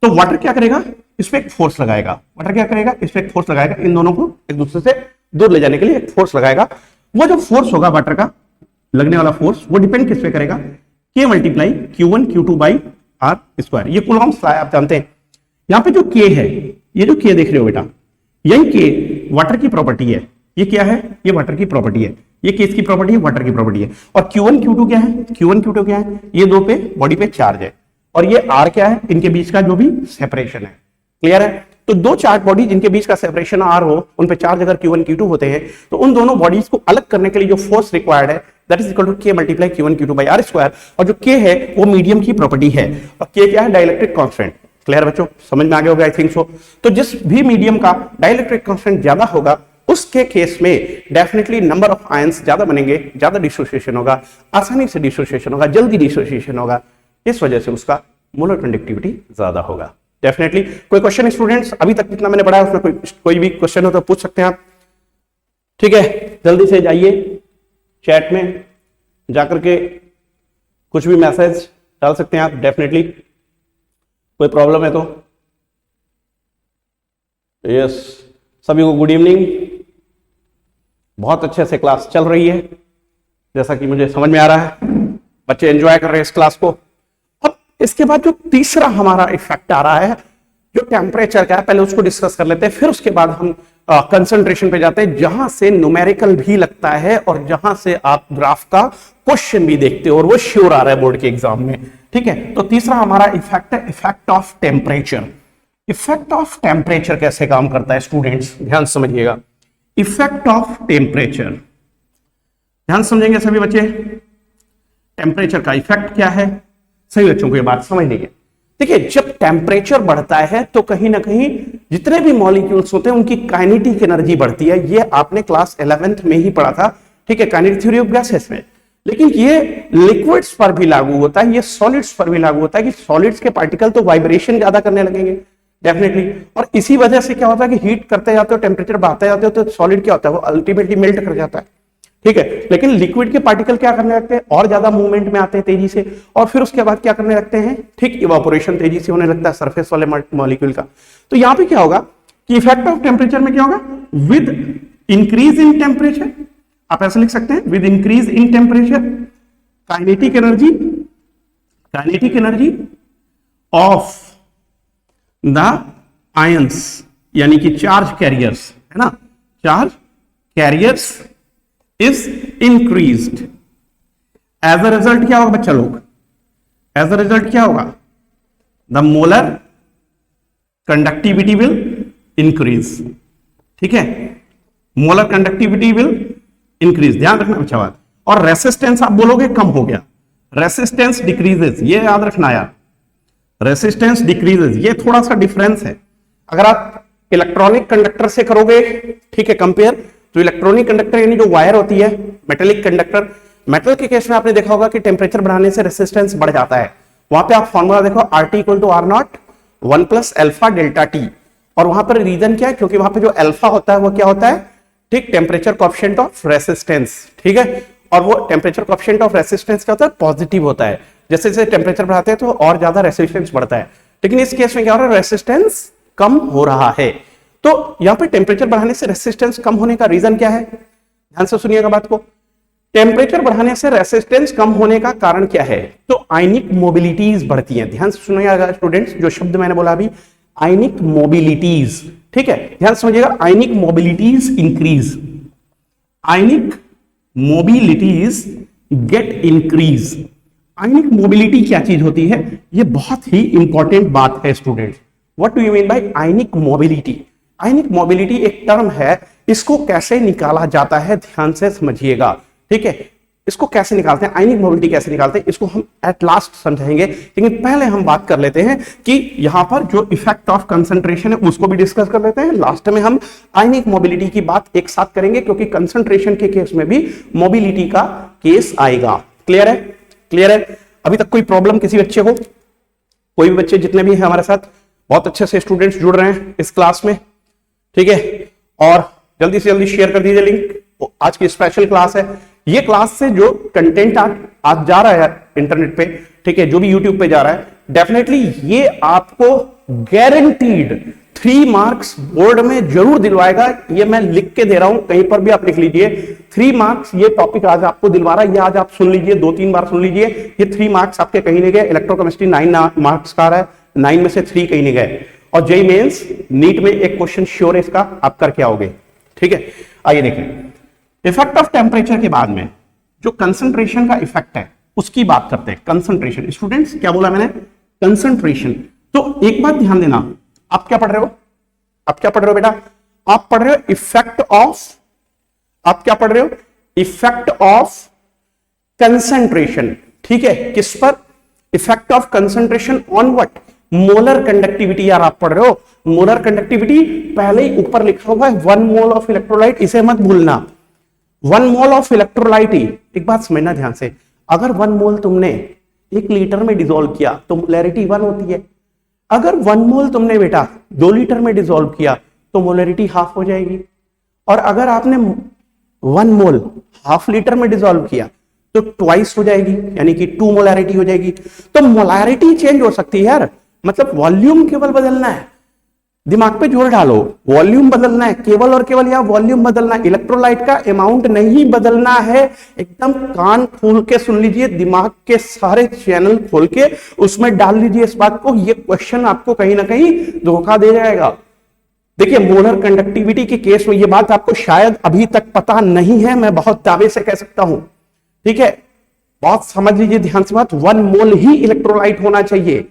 S1: तो वाटर क्या करेगा, इस पे एक फोर्स लगाएगा, वाटर क्या करेगा, इस पे एक फोर्स लगाएगा, इन दोनों को एक दूसरे से दूर ले जाने के लिए एक फोर्स लगाएगा। वो जो फोर्स होगा वाटर का लगने वाला फोर्स, वो डिपेंड किस पे करेगा, K multiply Q1 Q2 by R square. ये कूलॉम्स लॉ आप जानते हैं। यहाँ पे जो K है, ये जो K देख रहे हो बेटा, यही K वाटर की प्रॉपर्टी है। ये क्या है, ये वाटर की प्रॉपर्टी है, ये किसकी प्रॉपर्टी है, वाटर की प्रॉपर्टी है। और Q1 Q2 क्या है, Q1 Q2 क्या है, ये दो पे बॉडी पे चार्ज है, और ये R क्या है, इनके बीच का जो भी सेपरेशन है। क्लियर है? तो दो चार्ज बॉडी जिनके बीच का सेपरेशन R हो, उन पे चार्ज अगर Q1 Q2 होते हैं, तो उन दोनों बॉडीज को अलग करने के लिए जो फोर्स रिक्वायर्ड है that is equal to K multiply Q1 Q2 by R square. और जो K है वो मीडियम की प्रॉपर्टी है, और K क्या है, डाइलेक्ट्रिक कांस्टेंट। क्लियर बच्चों, समझ में आ गया होगा आई थिंक सो। तो जिस भी मीडियम का डाइलेक्ट्रिक कांस्टेंट ज्यादा होगा उसके केस में डेफिनेटली नंबर ऑफ आयंस ज्यादा बनेंगे, ज्यादा डिसोसिएशन होगा, आसानी से डिसोसिएशन होगा, जल्दी डिसोसिएशन होगा, इस वजह से उसका मोलर कंडक्टिविटी ज्यादा होगा। डेफिनेटली कोई क्वेश्चन स्टूडेंट्स, अभी तक जितना मैंने पढ़ा है उसमें कोई भी क्वेश्चन हो तो पूछ सकते हैं आप। ठीक है, जल्दी से जाइए चैट में जाकर के कुछ भी मैसेज डाल सकते हैं आप, डेफिनेटली कोई प्रॉब्लम है तो। यस, सभी को गुड इवनिंग। बहुत अच्छे से क्लास चल रही है जैसा कि मुझे समझ में आ रहा है, बच्चे एंजॉय कर रहे हैं इस क्लास को। अब इसके बाद जो तीसरा हमारा इफेक्ट आ रहा है जो टेम्परेचर का है, पहले उसको डिस्कस कर लेते हैं, फिर उसके बाद हम कंसंट्रेशन पे जाते हैं, जहां से न्यूमेरिकल भी लगता है और जहां से आप ग्राफ का क्वेश्चन भी देखते हो और वो श्योर आ रहा है बोर्ड के एग्जाम में। ठीक है, तो तीसरा हमारा इफेक्ट है effect of temperature. Effect of temperature कैसे काम करता है स्टूडेंट्स, ध्यान समझिएगा। इफेक्ट ऑफ टेम्परेचर, ध्यान समझेंगे सभी बच्चे। टेम्परेचर का इफेक्ट क्या है, सभी बच्चों को ये बात समझ नहीं है। देखिए, जब टेम्परेचर बढ़ता है तो कहीं ना कहीं जितने भी मॉलिक्यूल्स होते हैं उनकी काइनेटिक एनर्जी बढ़ती है। ये आपने क्लास 11th में ही पढ़ा था, ठीक है, काइनेटिक थ्योरी ऑफ गैसेस में। लेकिन ये लिक्विड्स पर भी लागू होता है, ये सॉलिड्स पर भी लागू होता है कि सॉलिड्स के पार्टिकल तो वाइब्रेशन ज्यादा करने लगेंगे डेफिनेटली, और इसी वजह से क्या होता है कि हीट करते जाते हो, टेम्परेचर बढ़ाते जाते हो, तो सॉलिड क्या होता है, वो अल्टीमेटली मेल्ट कर जाता है। ठीक है, लेकिन लिक्विड के पार्टिकल क्या करने लगते हैं, और ज्यादा मूवमेंट में आते हैं तेजी से, और फिर उसके बाद क्या करने लगते हैं, ठीक, इवापोरेशन तेजी से होने लगता है सरफेस वाले मॉलिक्यूल का। तो यहां पे क्या होगा कि इफेक्ट ऑफ टेम्परेचर में क्या होगा, विद इंक्रीज इन टेम्परेचर, आप ऐसे लिख सकते हैं, with increase in temperature kinetic energy of the ions, यानी कि चार्ज कैरियर्स, है ना, charge carriers is increased. As a result क्या होगा बच्चा लोग, एज अ रिजल्ट क्या होगा, the molar conductivity will increase. ठीक है, मोलर कंडक्टिविटी विल इंक्रीज, ध्यान रखना बच्चा बात। और रेसिस्टेंस आप बोलोगे कम हो गया, रेसिस्टेंस डिक्रीजेस, ये याद रखना यार, रेसिस्टेंस डिक्रीजेस, ये थोड़ा सा डिफरेंस है। अगर आप इलेक्ट्रॉनिक कंडक्टर से करोगे, ठीक है, कंपेयर, तो इलेक्ट्रॉनिक कंडक्टर यानी जो वायर होती है, मेटेलिक कंडक्टर, मेटल के केस में आपने देखा होगा कि टेम्परेचर बढ़ाने से रेसिस्टेंस बढ़ जाता है। वहां पे आप फॉर्मूला देखो, RT equal to R0 1 plus alpha delta T. और वहां पर रीजन क्या है, क्योंकि वहां पे जो अल्फा होता है वो क्या होता है, ठीक, टेम्परेचर कोएफिशिएंट ऑफ रेसिस्टेंस। ठीक है, और वो टेम्परेचर कोएफिशिएंट ऑफ रेसिस्टेंस क्या होता है, पॉजिटिव होता है। जैसे जैसे टेम्परेचर बढ़ाते हैं तो और ज्यादा रेसिस्टेंस बढ़ता है। लेकिन इस केस में क्या हो रहा है, रेसिस्टेंस कम हो रहा है। तो यहां पे टेम्परेचर बढ़ाने से रेसिस्टेंस कम होने का रीजन क्या है, ध्यान से सुनिएगा बात को। टेम्परेचर बढ़ाने से रेसिस्टेंस कम होने का कारण क्या है, तो आयनिक मोबिलिटीज बढ़ती हैं। ध्यान से सुनिएगा स्टूडेंट्स, जो शब्द मैंने बोला अभी, आयनिक मोबिलिटीज, ठीक है, ध्यान से समझिएगा, आयनिक मोबिलिटीज इंक्रीज, आयनिक मोबिलिटीज गेट इंक्रीज। आयनिक मोबिलिटी क्या चीज होती है, ये बहुत ही इंपॉर्टेंट बात है students. What do you mean by ionic mobility? Ionic mobility एक टर्म है, इसको कैसे निकाला जाता है ध्यान से समझिएगा। ठीक है, इसको कैसे निकालते हैं, आयनिक मोबिलिटी कैसे निकालते हैं, इसको हम एट लास्ट समझाएंगे। लेकिन पहले हम बात कर लेते हैं कि यहां पर जो इफेक्ट ऑफ कंसंट्रेशन है उसको भी डिस्कस कर लेते हैं। लास्ट में हम आयनिक मोबिलिटी की बात एक साथ करेंगे, क्योंकि कंसंट्रेशन के केस में भी मोबिलिटी का केस आएगा। क्लियर है, क्लियर है? अभी तक कोई प्रॉब्लम किसी बच्चे को, कोई भी बच्चे जितने भी हैं हमारे साथ, बहुत अच्छे से स्टूडेंट्स जुड़ रहे हैं इस क्लास में, ठीक है, और जल्दी से जल्दी शेयर कर दीजिए लिंक। आज की स्पेशल क्लास है, ये क्लास से जो कंटेंट आज जा रहा है इंटरनेट पे, ठीक है, जो भी यूट्यूब पे जा रहा है, डेफिनेटली ये आपको गारंटीड 3 मार्क्स बोर्ड में जरूर दिलवाएगा। ये मैं लिख के दे रहा हूं, कहीं पर भी आप लिख लीजिए, 3 मार्क्स ये टॉपिक आज आपको दिलवा रहा है। ये आज आप सुन लीजिए, 2-3 बार सुन लीजिए, ये 3 मार्क्स आपके कहीं नहीं गए। इलेक्ट्रोकेमिस्ट्री 9 मार्क्स का आ रहा है, 9 में से 3 कहीं नहीं गए। और जेईई मेंस नीट में एक क्वेश्चन श्योर है इसका, आप करके आओगे। ठीक है, आइए देखें इफेक्ट ऑफ टेम्परेचर के बाद में जो कंसंट्रेशन का इफेक्ट है उसकी बात करते हैं। कंसंट्रेशन, स्टूडेंट्स क्या बोला मैंने, कंसंट्रेशन। तो एक बात ध्यान देना, आप क्या पढ़ रहे हो, आप क्या पढ़ रहे हो बेटा, आप पढ़ रहे हो इफेक्ट ऑफ, आप क्या पढ़ रहे हो, इफेक्ट ऑफ कंसंट्रेशन। ठीक है, किस पर, effect of concentration on what, molar conductivity. यार आप पढ़ रहे हो मोलर कंडक्टिविटी, पहले ही ऊपर लिखा हुआ है 1 मोल ऑफ इलेक्ट्रोलाइट, इसे मत भूलना। 1 मोल ऑफ इलेक्ट्रोलाइट ही, एक बात समझना ध्यान से, अगर 1 मोल तुमने 1 लीटर में डिसॉल्व किया तो मोलैरिटी 1 होती है। अगर 1 मोल तुमने बेटा 2 लीटर में डिसॉल्व किया तो मोलैरिटी हाफ हो जाएगी। और अगर आपने 1 मोल हाफ लीटर में डिसॉल्व किया तो ट्वाइस हो जाएगी, यानी कि 2 मोलैरिटी हो जाएगी। तो मोलैरिटी चेंज हो सकती है यार, मतलब वॉल्यूम केवल बदलना है, दिमाग पे जोर डालो, वॉल्यूम बदलना है, केवल और केवल यहां वॉल्यूम बदलना है, इलेक्ट्रोलाइट का अमाउंट नहीं बदलना है। एकदम कान खोल के सुन लीजिए, दिमाग के सारे चैनल खोल के उसमें डाल लीजिए इस बात को। ये क्वेश्चन आपको कहीं ना कहीं धोखा दे जाएगा। देखिए मोलर कंडक्टिविटी के केस में ये बात आपको शायद अभी तक पता नहीं है, मैं बहुत दावे से कह सकता हूं। ठीक है, बहुत समझ लीजिए ध्यान से बात, 1 मोल ही इलेक्ट्रोलाइट होना चाहिए।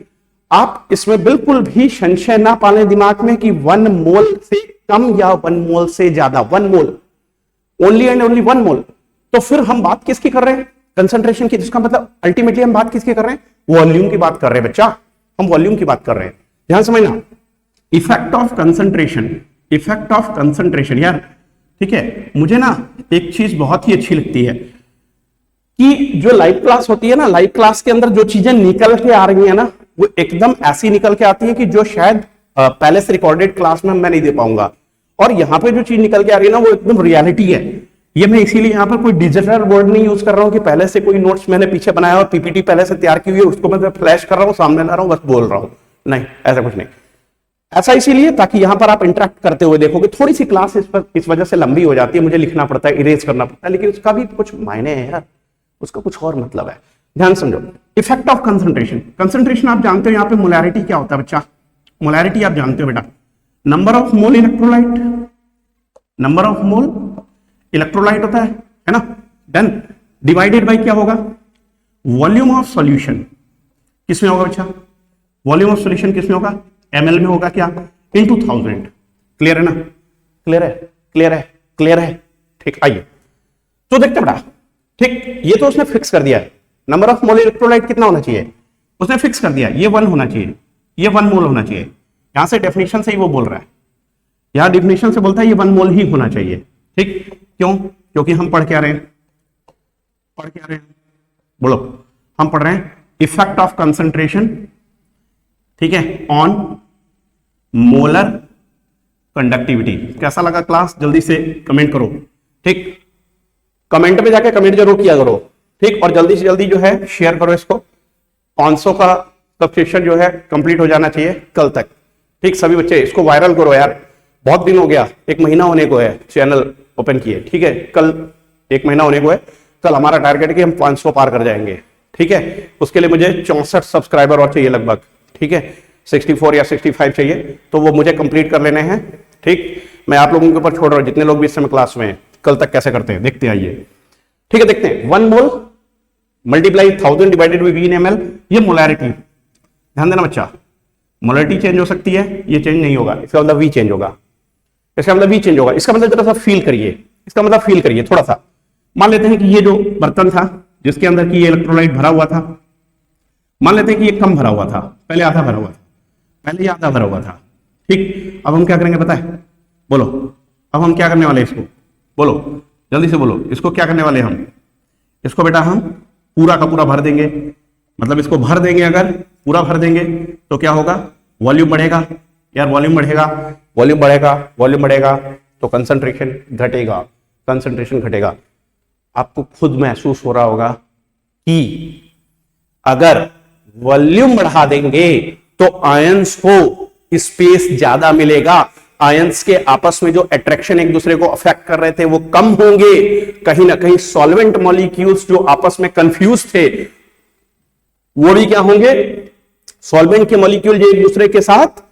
S1: आप इसमें बिल्कुल भी संशय ना पालें दिमाग में कि 1 मोल से कम या 1 मोल से ज्यादा, 1 मोल, ओनली एंड ओनली 1 मोल। तो फिर हम बात किसकी कर रहे हैं, कंसंट्रेशन की, जिसका मतलब अल्टीमेटली हम बात किसकी कर रहे हैं, वॉल्यूम की बात कर रहे हैं बच्चा, हम वॉल्यूम की बात कर रहे हैं। ध्यान समझना, effect of concentration, effect of concentration. यार ठीक है, मुझे ना एक चीज बहुत ही अच्छी लगती है कि जो लाइव क्लास होती है ना, लाइव क्लास के अंदर जो चीजें निकल के आ रही है ना, वो एकदम ऐसी निकल के आती है कि जो शायद पहले से रिकॉर्डेड क्लास में मैं नहीं दे पाऊंगा। और यहाँ पे जो चीज निकल के आ रही है ना, वो एकदम रियलिटी है। ये मैं इसीलिए यहाँ पर कोई डिजिटल वर्ड नहीं यूज कर रहा हूँ कि पहले से कोई नोट्स मैंने पीछे बनाया और पीपीटी पहले से तैयार की हुई है, उसको मैं फ्लैश कर रहा हूँ, सामने ला रहा हूँ, बस बोल रहा हूँ। नहीं, ऐसा कुछ नहीं। ऐसा इसीलिए ताकि यहां पर आप इंटरेक्ट करते हुए देखोगे। थोड़ी सी क्लास इस वजह से लंबी हो जाती है, मुझे लिखना पड़ता है, इरेज करना पड़ता है, लेकिन उसका भी कुछ मायने है यार, उसका कुछ और मतलब है। ध्यान समझो, इफेक्ट ऑफ कंसंट्रेशन। कंसंट्रेशन आप जानते हो, यहां पे मोलैरिटी क्या होता है बच्चा, मोलैरिटी आप जानते हो बेटा, number of mole electrolyte, number of mole electrolyte होता है है ना, डन। डिवाइडेड बाय क्या होगा, वॉल्यूम ऑफ सॉल्यूशन किसमें होगा बच्चा, वॉल्यूम ऑफ सॉल्यूशन किसमें होगा, ml में होगा क्या, इनटू 1000। क्लियर है ना, क्लियर है, क्लियर है, क्लियर है, ठीक। आइए तो देखते बड़ा, ठीक, ये तो उसने फिक्स कर दिया है, नंबर ऑफ मोल इलेक्ट्रोलाइट कितना होना चाहिए, उसने फिक्स कर दिया, ये 1 होना चाहिए, ये 1 मोल होना चाहिए। यहां से डेफिनेशन से ही वो बोल रहा है, यहां डेफिनेशन से बोलता है ये 1 मोल ही होना चाहिए, ठीक। क्यों, क्योंकि हम पढ़ क्या रहे हैं, पढ़ क्या रहे हैं, बोलो, हम पढ़ रहे हैं इफेक्ट ऑफ कंसंट्रेशन, ठीक है, ऑन मोलर कंडक्टिविटी। कैसा लगा क्लास, जल्दी से कमेंट करो, ठीक, कमेंट में जाके कमेंट जरूर किया करो, ठीक, और जल्दी से जल्दी जो है शेयर करो इसको। 500 का सब्सक्रिप्शन जो है कंप्लीट हो जाना चाहिए कल तक, ठीक। सभी बच्चे इसको वायरल करो यार, बहुत दिन हो गया, 1 महीना होने को है चैनल ओपन किए, ठीक है, कल 1 महीना होने को है, कल हमारा टारगेट है कि हम 500 पार कर जाएंगे, ठीक है। उसके लिए मुझे 64 सब्सक्राइबर और चाहिए लगभग, ठीक है, 64 या 65 चाहिए, तो वो मुझे कंप्लीट कर लेने हैं, ठीक। मैं आप लोगों के ऊपर छोड़ रहा हूं, जितने लोग भी इस समय क्लास में हैं, कल तक कैसे करते हैं देखते आइए, ठीक है। देखते हैं 1 mole multiply 1000 divided by V in ml, ये मोलैरिटी, ध्यान देना बच्चा, मोलैरिटी चेंज हो सकती है, ये चेंज नहीं होगा, इसका मतलब V चेंज होगा, इसका मतलब V चेंज होगा। इसका मतलब जरा सा फील करिए, इसका मतलब फील करिए थोड़ा सा। मान लेते हैं कि ये जो बर्तन था जिसके अंदर की ये इलेक्ट्रोलाइट भरा हुआ था, मान लेते हैं कि ये कम भरा हुआ था, पहले आधा भरा हुआ था, पहले ये आधा भरा हुआ था, ठीक। अब हम क्या करेंगे पता है, बोलो, अब हम क्या करने वाले हैं इसको, बोलो जल्दी से बोलो, इसको क्या करने वाले हैं हम, इसको बेटा हम पूरा का पूरा भर देंगे, मतलब इसको भर देंगे, अगर पूरा भर देंगे तो क्या होगा, वॉल्यूम बढ़ेगा यार, वॉल्यूम बढ़ेगा, वॉल्यूम बढ़ेगा, वॉल्यूम बढ़ेगा तो कंसंट्रेशन घटेगा, कंसंट्रेशन घटेगा। आपको खुद महसूस हो रहा होगा कि अगर वॉल्यूम बढ़ा देंगे तो आयंस को स्पेस ज्यादा मिलेगा, आयंस के आपस में जो अट्रैक्शन एक दूसरे को अफेक्ट कर रहे थे वो कम होंगे, कहीं ना कहीं सॉल्वेंट मॉलिक्यूल्स जो आपस में कंफ्यूज थे वो भी क्या होंगे, सॉल्वेंट के मॉलिक्यूल जो एक दूसरे के साथ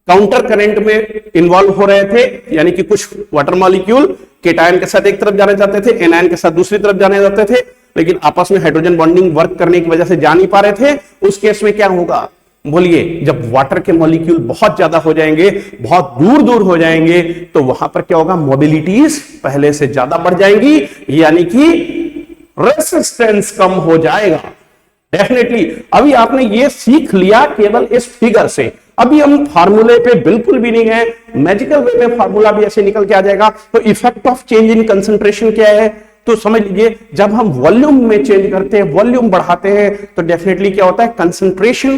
S1: काउंटर करंट में इन्वॉल्व हो रहे थे, यानी कि कुछ वाटर मॉलिक्यूल केटायन के साथ एक तरफ जाने जाते थे, एनायन के साथ दूसरी तरफ जाने जाते थे, लेकिन आपस में हाइड्रोजन बॉन्डिंग वर्क करने की वजह से जा नहीं पा रहे थे। उस केस में क्या होगा, बोलिए, जब वाटर के मॉलिक्यूल बहुत ज्यादा हो जाएंगे, बहुत दूर दूर हो जाएंगे, तो वहां पर क्या होगा, मोबिलिटीज पहले से ज्यादा बढ़ जाएंगी, यानी कि रेसिस्टेंस कम हो जाएगा। डेफिनेटली अभी आपने ये सीख लिया केवल इस फिगर से, अभी हम फार्मूले पे बिल्कुल भी नहीं है, मैजिकल वे में फार्मूला भी ऐसे निकल के आ जाएगा। तो effect of change in concentration क्या है, तो समझ लीजिए, जब हम वॉल्यूम में चेंज करते हैं, वॉल्यूम बढ़ाते हैं, तो डेफिनेटली क्या होता है, कंसंट्रेशन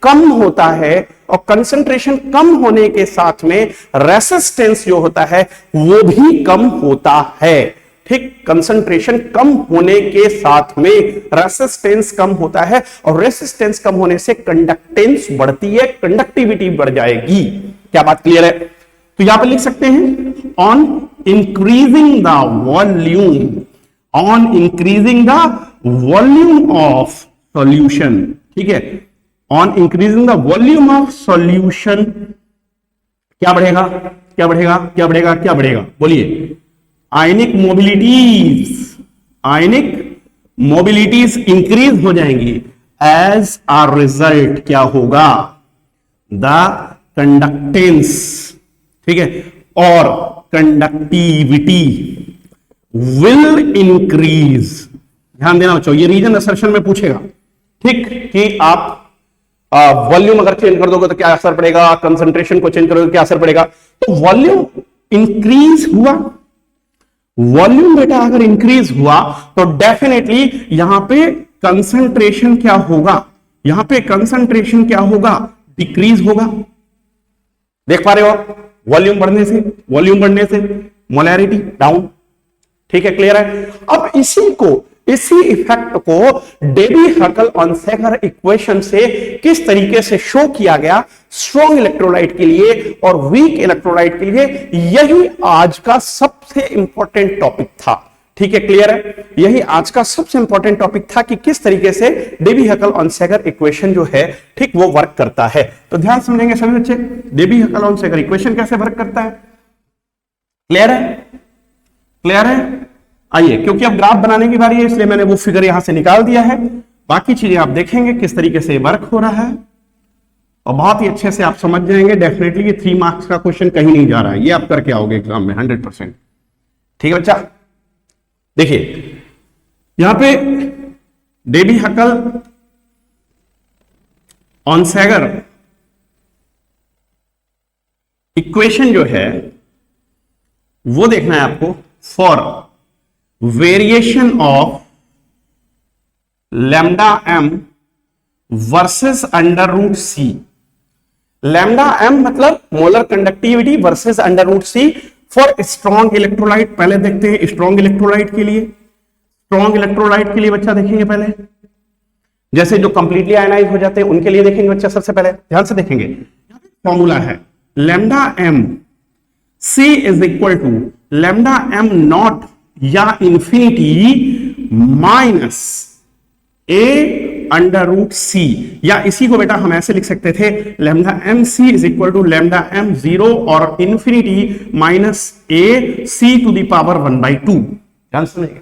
S1: कम होता है, और कंसंट्रेशन कम होने के साथ में रेसिस्टेंस जो होता है वो भी कम होता है, ठीक। कंसंट्रेशन कम होने के साथ में रेसिस्टेंस कम होता है, और रेसिस्टेंस कम होने से कंडक्टेंस बढ़ती है, कंडक्टिविटी बढ़ जाएगी। क्या बात क्लियर है? तो यहां पर लिख सकते हैं, on increasing the volume, on increasing the volume of solution, ठीक है, on increasing the volume of solution क्या बढ़ेगा, क्या बढ़ेगा, क्या बढ़ेगा, क्या बढ़ेगा, बोलिए, आयनिक मोबिलिटीज, आयनिक मोबिलिटीज इंक्रीज हो जाएंगी। एज अ रिजल्ट क्या होगा, द कंडक्टेंस, ठीक है, और कंडक्टिविटी विल इंक्रीज। ध्यान देना बच्चों, ये रीजन असर्शन में पूछेगा, ठीक, कि आप वॉल्यूम अगर चेंज कर दोगे तो क्या असर पड़ेगा, कंसंट्रेशन को चेंज करोगे क्या असर पड़ेगा। तो वॉल्यूम इंक्रीज हुआ, वॉल्यूम बेटा अगर इंक्रीज हुआ तो डेफिनेटली यहां पे कंसंट्रेशन क्या होगा, यहां पे कंसंट्रेशन क्या होगा, डिक्रीज होगा। देख पा रहे हो, वॉल्यूम बढ़ने से, वॉल्यूम बढ़ने से मोलैरिटी डाउन, ठीक है, क्लियर है। अब इसी इफेक्ट को डेबी-हकल-ऑनसेगर इक्वेशन से किस तरीके से शो किया गया स्ट्रॉन्ग इलेक्ट्रोलाइट के लिए और वीक इलेक्ट्रोलाइट के लिए, यही आज का सबसे इंपॉर्टेंट टॉपिक था, ठीक है, क्लियर है। यही आज का सबसे इंपॉर्टेंट टॉपिक था कि किस तरीके से डेबी-हकल-ऑनसेगर इक्वेशन जो है, ठीक, वो वर्क करता है। तो ध्यान समझेंगे सभी बच्चे, डेबी-हकल-ऑनसेगर इक्वेशन कैसे वर्क करता है, क्लियर है, क्लियर है। आइए, क्योंकि अब ग्राफ बनाने की बारी है इसलिए मैंने वो फिगर यहां से निकाल दिया है। बाकी चीजें आप देखेंगे किस तरीके से वर्क हो रहा है और बहुत ही अच्छे से आप समझ जाएंगे। डेफिनेटली ये 3 मार्क्स का क्वेश्चन कहीं नहीं जा रहा है, ये आप करके आओगे एग्जाम में 100%। ठीक है बच्चा, देखिए यहां पे डेबी हकल ऑनसैगर इक्वेशन जो है वो देखना है आपको for variation of lambda M versus under root C. Lambda M मतलब molar conductivity versus under root C for strong electrolyte. पहले देखते हैं स्ट्रॉन्ग इलेक्ट्रोलाइट के लिए। स्ट्रॉन्ग इलेक्ट्रोलाइट के लिए बच्चा देखेंगे पहले, जैसे जो कंप्लीटली आयनाइज हो जाते हैं उनके लिए देखेंगे बच्चा। सबसे पहले ध्यान से देखेंगे, फॉर्मूला है lambda M C is equal to lambda M naught या infinity minus A under root C, या इसी को बेटा हम ऐसे लिख सकते थे lambda M C is equal to lambda M 0 और infinity minus A C to the power 1/2। ध्यान सुनिएगा,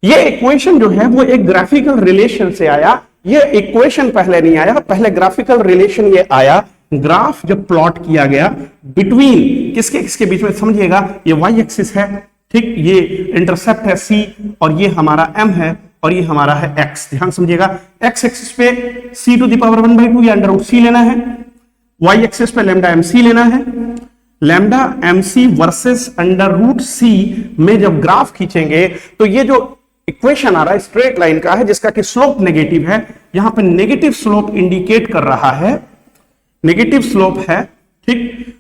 S1: ये इक्वेशन जो है वो एक ग्राफिकल रिलेशन से आया। ये इक्वेशन पहले नहीं आया, पहले ग्राफिकल रिलेशन ये आया। ग्राफ जब प्लॉट किया गया बिटवीन किसके किसके बीच में, समझिएगा ये वाई एक्सिस है, ठीक, ये इंटरसेप्ट है सी और ये हमारा एम है और ये हमारा है एक्स। ध्यान समझिएगा, एक्स एक्सिस पे सी टू द पावर 1/2 या अंडर रूट सी लेना है, वाई एक्सिस पे लैम्डा एम सी लेना है। Lambda M C versus under root C में जब ग्राफ खींचेंगे तो ये जो इक्वेशन आ रहा है स्ट्रेट लाइन का है जिसका कि स्लोप नेगेटिव है, यहां पे नेगेटिव स्लोप इंडिकेट कर रहा है, नेगेटिव स्लोप है। ठीक,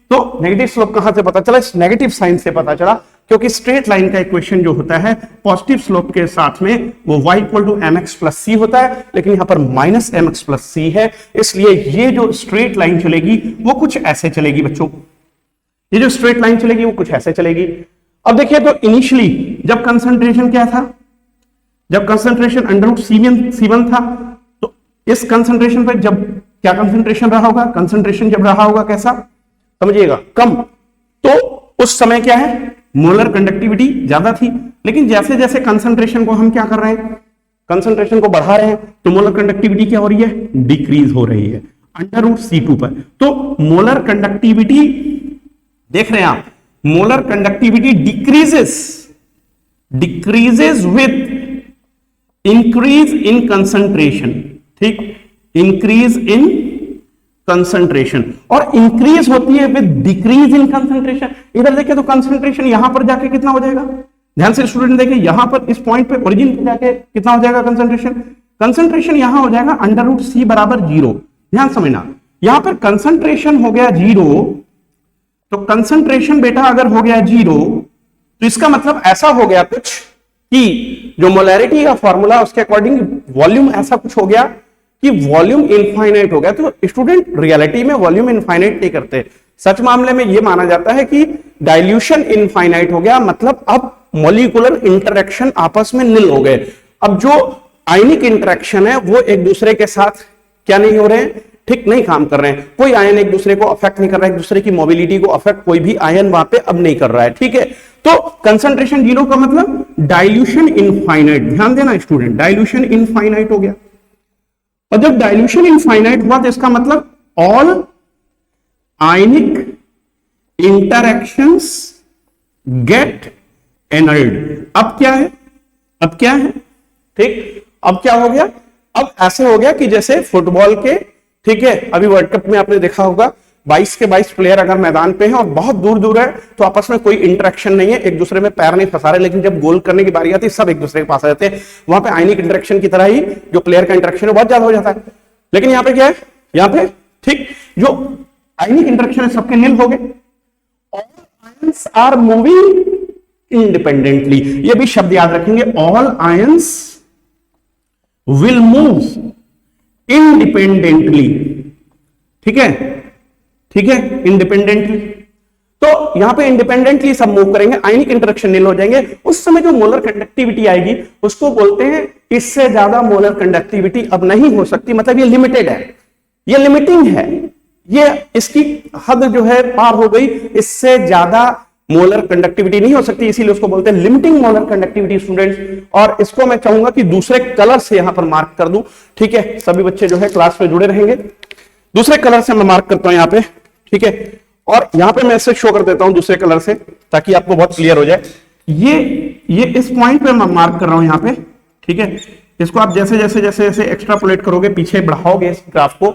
S1: तो नेगेटिव स्लोप कहां से पता चला? इस नेगेटिव साइन से पता चला, क्योंकि स्ट्रेट लाइन का इक्वेशन जो होता है पॉजिटिव स्लोप के साथ में वो y equal to mx plus C होता है, लेकिन यहां पर माइनस mx प्लस सी है, इसलिए ये जो स्ट्रेट लाइन चलेगी वो कुछ ऐसे चलेगी बच्चों। ये जो स्ट्रेट लाइन चलेगी वो कुछ ऐसे चलेगी। अब देखिए, तो इनिशियली जब कंसंट्रेशन क्या था, जब कंसंट्रेशन अंडर रूट C1 था, तो इस कंसंट्रेशन पर जब क्या कंसंट्रेशन रहा होगा, कंसंट्रेशन जब रहा होगा कैसा, समझिएगा, कम, तो उस समय क्या है, मोलर कंडक्टिविटी ज्यादा थी। लेकिन जैसे जैसे कंसंट्रेशन को हम क्या कर रहे हैं, कंसंट्रेशन को बढ़ा रहे हैं, तो मोलर कंडक्टिविटी क्या हो रही है, डिक्रीज हो रही है अंडर रूट C2 पर। तो मोलर कंडक्टिविटी देख रहे हैं आप, molar conductivity decreases with increase in concentration. ठीक, इंक्रीज इन कंसंट्रेशन, और इंक्रीज होती है विद डिक्रीज इन कंसंट्रेशन। इधर देखें तो कंसंट्रेशन यहां पर जाके कितना हो जाएगा, ध्यान से स्टूडेंट देखें, यहां पर इस पॉइंट पे ओरिजिन पे जाके कितना हो जाएगा कंसंट्रेशन, कंसंट्रेशन यहां हो जाएगा अंडर रूट सी बराबर 0। ध्यान समझना, यहां पर कंसंट्रेशन हो गया 0, तो कंसंट्रेशन बेटा अगर हो गया 0 तो इसका मतलब ऐसा हो गया कुछ कि जो मोलैरिटी का फॉर्मूला उसके अकॉर्डिंग वॉल्यूम ऐसा कुछ हो गया कि वॉल्यूम इनफाइनाइट हो गया। तो स्टूडेंट रियलिटी में वॉल्यूम इनफाइनाइट नहीं करते, सच मामले में यह माना जाता है कि डाइल्यूशन इनफाइनाइट हो गया, मतलब अब मॉलिक्यूलर इंटरेक्शन आपस में निल हो गए। अब जो आयनिक इंटरेक्शन है वो एक दूसरे के साथ क्या नहीं हो रहे हैं, ठीक नहीं काम कर रहे हैं। कोई आयन एक दूसरे को अफेक्ट नहीं कर रहा है, एक दूसरे की मोबिलिटी को अफेक्ट कोई भी आयन वहां पे अब नहीं कर रहा है। ठीक है, तो कंसंट्रेशन 0 का मतलब डाइल्यूशन इनफाइनाइट। ध्यान देना स्टूडेंट, डाइल्यूशन इनफाइनाइट हो गया, और जब डाइल्यूशन इनफाइनाइट हुआ तो इसका मतलब ऑल आयनिक इंटरैक्शंस गेट एनल्ड। अब क्या है, अब क्या है, ठीक, अब क्या हो गया, अब ऐसे हो गया कि जैसे फुटबॉल के, ठीक है, अभी वर्ल्ड कप में आपने देखा होगा 22 के 22 प्लेयर अगर मैदान पे हैं और बहुत दूर दूर है तो आपस में कोई इंटरेक्शन नहीं है, एक दूसरे में पैर नहीं फंसा रहे, लेकिन जब गोल करने की बारी आती है सब एक दूसरे के पास आ जाते हैं। वहां पे आयनिक इंटरेक्शन की तरह ही जो प्लेयर का इंटरेक्शन है बहुत ज्यादा हो जाता है। लेकिन यहाँ पे क्या है, यहाँ पे ठीक जो आयनिक इंटरेक्शन है सबके निल हो गए। All ions are moving independently, ये भी शब्द याद रखेंगे, all ions will move independently. ठीक है, ठीक है, इंडिपेंडेंटली। तो यहां पे इंडिपेंडेंटली सब मूव करेंगे, आयनिक इंटरेक्शन निल हो जाएंगे। उस समय जो मोलर कंडक्टिविटी आएगी उसको बोलते हैं, इससे ज्यादा मोलर कंडक्टिविटी अब नहीं हो सकती, मतलब ये लिमिटेड है, ये लिमिटिंग है, ये इसकी हद जो है पार हो गई, इससे ज्यादा मोलर कंडक्टिविटी नहीं हो सकती, इसीलिए उसको बोलते हैं लिमिटिंग मोलर कंडक्टिविटी स्टूडेंट्स। और इसको मैं चाहूंगा कि दूसरे कलर से यहां पर मार्क कर दूं, ठीक है, सभी बच्चे जो है क्लास में जुड़े रहेंगे। दूसरे कलर से मैं मार्क करता हूं यहां पे, ठीक है, और यहां पे मैं इसे शो कर देता हूं दूसरे कलर से ताकि आपको बहुत क्लियर हो जाए। ये इस पॉइंट पे मैं मार्क कर रहा हूं यहां पे, ठीक है। इसको आप जैसे जैसे जैसे जैसे एक्स्ट्रापोलेट करोगे, पीछे बढ़ाओगे इस ग्राफ को,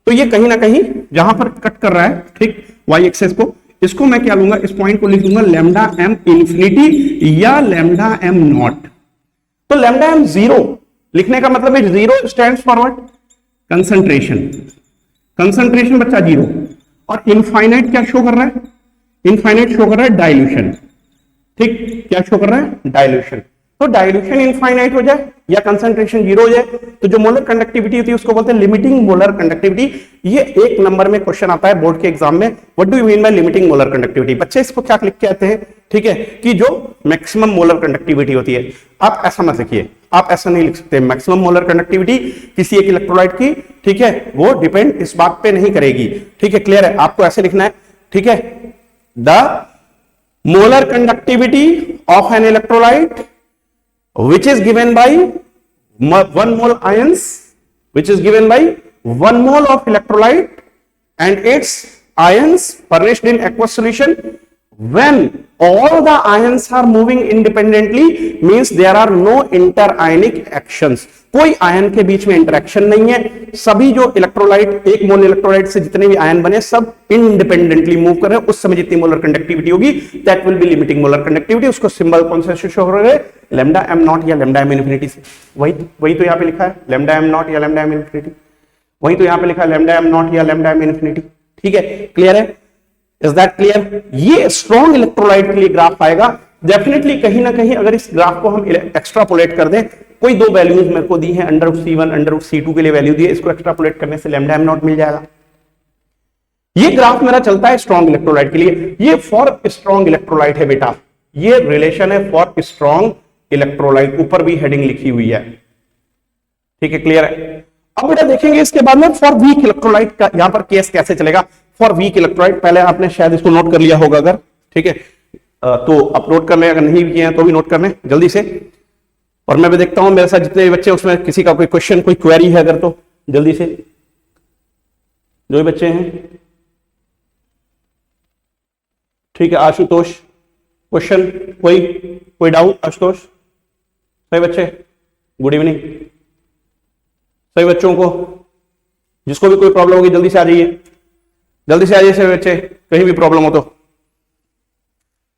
S1: तो ये कहीं ना कहीं जहां पर कट कर रहा है, ठीक, वाई एक्सेस को, इसको मैं क्या लूंगा, इस पॉइंट को लिख दूंगा लैम्डा एम इंफिनिटी या लैम्डा एम नॉट। तो लैम्डा एम जीरो लिखने का मतलब है zero stands for what, concentration. Concentration बच्चा जीरो, और इनफाइनाइट क्या शो कर रहा है, इनफाइनाइट शो कर रहा है डाइल्यूशन, ठीक, क्या शो कर रहा है, डाइल्यूशन। तो डाइल्यूशन इनफाइनाइट हो जाए या कंसंट्रेशन जीरो हो जाए तो जो मोलर कंडक्टिविटी होती है उसको बोलते हैं लिमिटिंग मोलर कंडक्टिविटी। ये एक नंबर में क्वेश्चन आता है बोर्ड के एग्जाम में, what do you mean by limiting molar conductivity. बच्चे इसको क्या लिख के आते हैं, ठीक है, कि जो मैक्सिमम मोलर कंडक्टिविटी होती है। आप ऐसा मत लिखिए, आप ऐसा नहीं लिख सकते। मैक्सिमम मोलर कंडक्टिविटी किसी एक इलेक्ट्रोलाइट की, ठीक है, वो डिपेंड इस बात पे नहीं करेगी, ठीक है, क्लियर है। आपको ऐसे लिखना है, ठीक है, the molar conductivity of an electrolyte which is given by 1 mole ions, which is given by 1 mole of electrolyte and its ions furnished in aqueous solution when all the ions are moving independently, means there are no interionic actions। कोई आयन के बीच में इंटरेक्शन नहीं है, सभी जो इलेक्ट्रोलाइट, एक मोल इलेक्ट्रोलाइट से जितने भी आयन बने सब इंडिपेंडेंटली मूव कर रहे हैं, उस समय जितनी मोलर कंडक्टिविटी होगी that will B limiting molar conductivity. उसको सिंबल कौन सा शो हो रहा है, लैम्डा एम नॉट या लैम्डा एम इन्फिनिटी से। वही तो यहाँ पे लिखा है लैम्डा एम नॉट या लैम्डा एम इन्फिनिटी, वही तो यहाँ पे लिखा है लैम्डा एम नॉट या लैम्डा एम इन्फिनिटी, ठीक है, क्लियर है, इज दैट क्लियर। ये स्ट्रॉन्ग इलेक्ट्रोलाइट के लिए ग्राफ आएगा डेफिनेटली। कहीं ना कहीं अगर इस ग्राफ को हम एक्स्ट्रापोलेट कर दें, कोई दो वैल्यूज मेरे को दी है, √C1 √C2 के लिए वैल्यू दी है, इसको एक्स्ट्रापोलेट करने से लैम्डा एम नॉट मिल जाएगा। ये ग्राफ मेरा चलता है स्ट्रॉन्ग इलेक्ट्रोलाइट के लिए, ये फॉर स्ट्रॉन्ग इलेक्ट्रोलाइट है बेटा, ये रिलेशन है फॉर स्ट्रॉन्ग इलेक्ट्रोलाइट, ऊपर भी हेडिंग लिखी हुई है, ठीक है, क्लियर है। अब बेटा देखेंगे इसके बाद में फॉर वीक इलेक्ट्रोलाइट का यहां पर केस कैसे चलेगा। फॉर वीक इलेक्ट्रोलाइट पहले आपने शायद इसको नोट कर लिया होगा, अगर ठीक है तो अपलोड कर लें, अगर नहीं किए हैं तो भी नोट कर लें जल्दी से। और मैं भी देखता हूं मेरे साथ जितने बच्चे उसमें किसी का कोई क्वेश्चन, कोई क्वेरी है अगर तो जल्दी से, जो भी बच्चे हैं, ठीक है। आशुतोष क्वेश्चन, कोई डाउट, आशुतोष, सही बच्चे, गुड इवनिंग सभी बच्चों को, जिसको भी कोई प्रॉब्लम होगी जल्दी से आ जाइए, जल्दी से आ जाइए सभी बच्चे, कहीं भी प्रॉब्लम हो तो,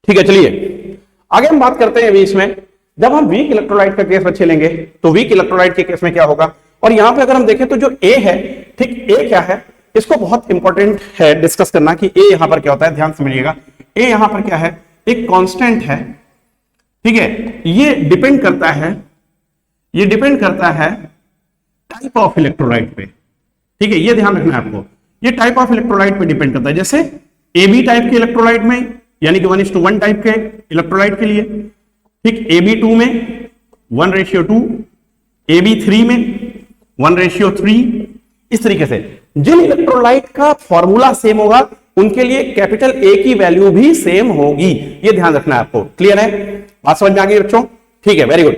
S1: ठीक है। चलिए आगे हम बात करते हैं अभी इसमें, जब हम वीक इलेक्ट्रोलाइट का केस बच्चे लेंगे तो वीक इलेक्ट्रोलाइट के केस में क्या होगा। और यहां पे अगर हम देखें तो जो ए है, ठीक, ए क्या है, इसको बहुत इंपॉर्टेंट है डिस्कस करना कि ए यहां पर क्या होता है, ध्यान समझिएगा। ए यहां पर क्या है, एक कांस्टेंट है, ठीक है, ये डिपेंड करता है टाइप ऑफ इलेक्ट्रोलाइट पे, ठीक है, ये ध्यान रखना है आपको, ये टाइप ऑफ इलेक्ट्रोलाइट पे डिपेंड करता है। जैसे ए बी टाइप के इलेक्ट्रोलाइट में, यानी कि 1:1 टाइप के इलेक्ट्रोलाइट के लिए, ठीक, AB2 में 1:2, AB3 में 1:3, इस तरीके से जिन इलेक्ट्रोलाइट का फॉर्मूला सेम होगा उनके लिए कैपिटल ए की वैल्यू भी सेम होगी, ये ध्यान रखना है आपको, क्लियर है, बात समझ में आ गई बच्चों, ठीक है, वेरी गुड।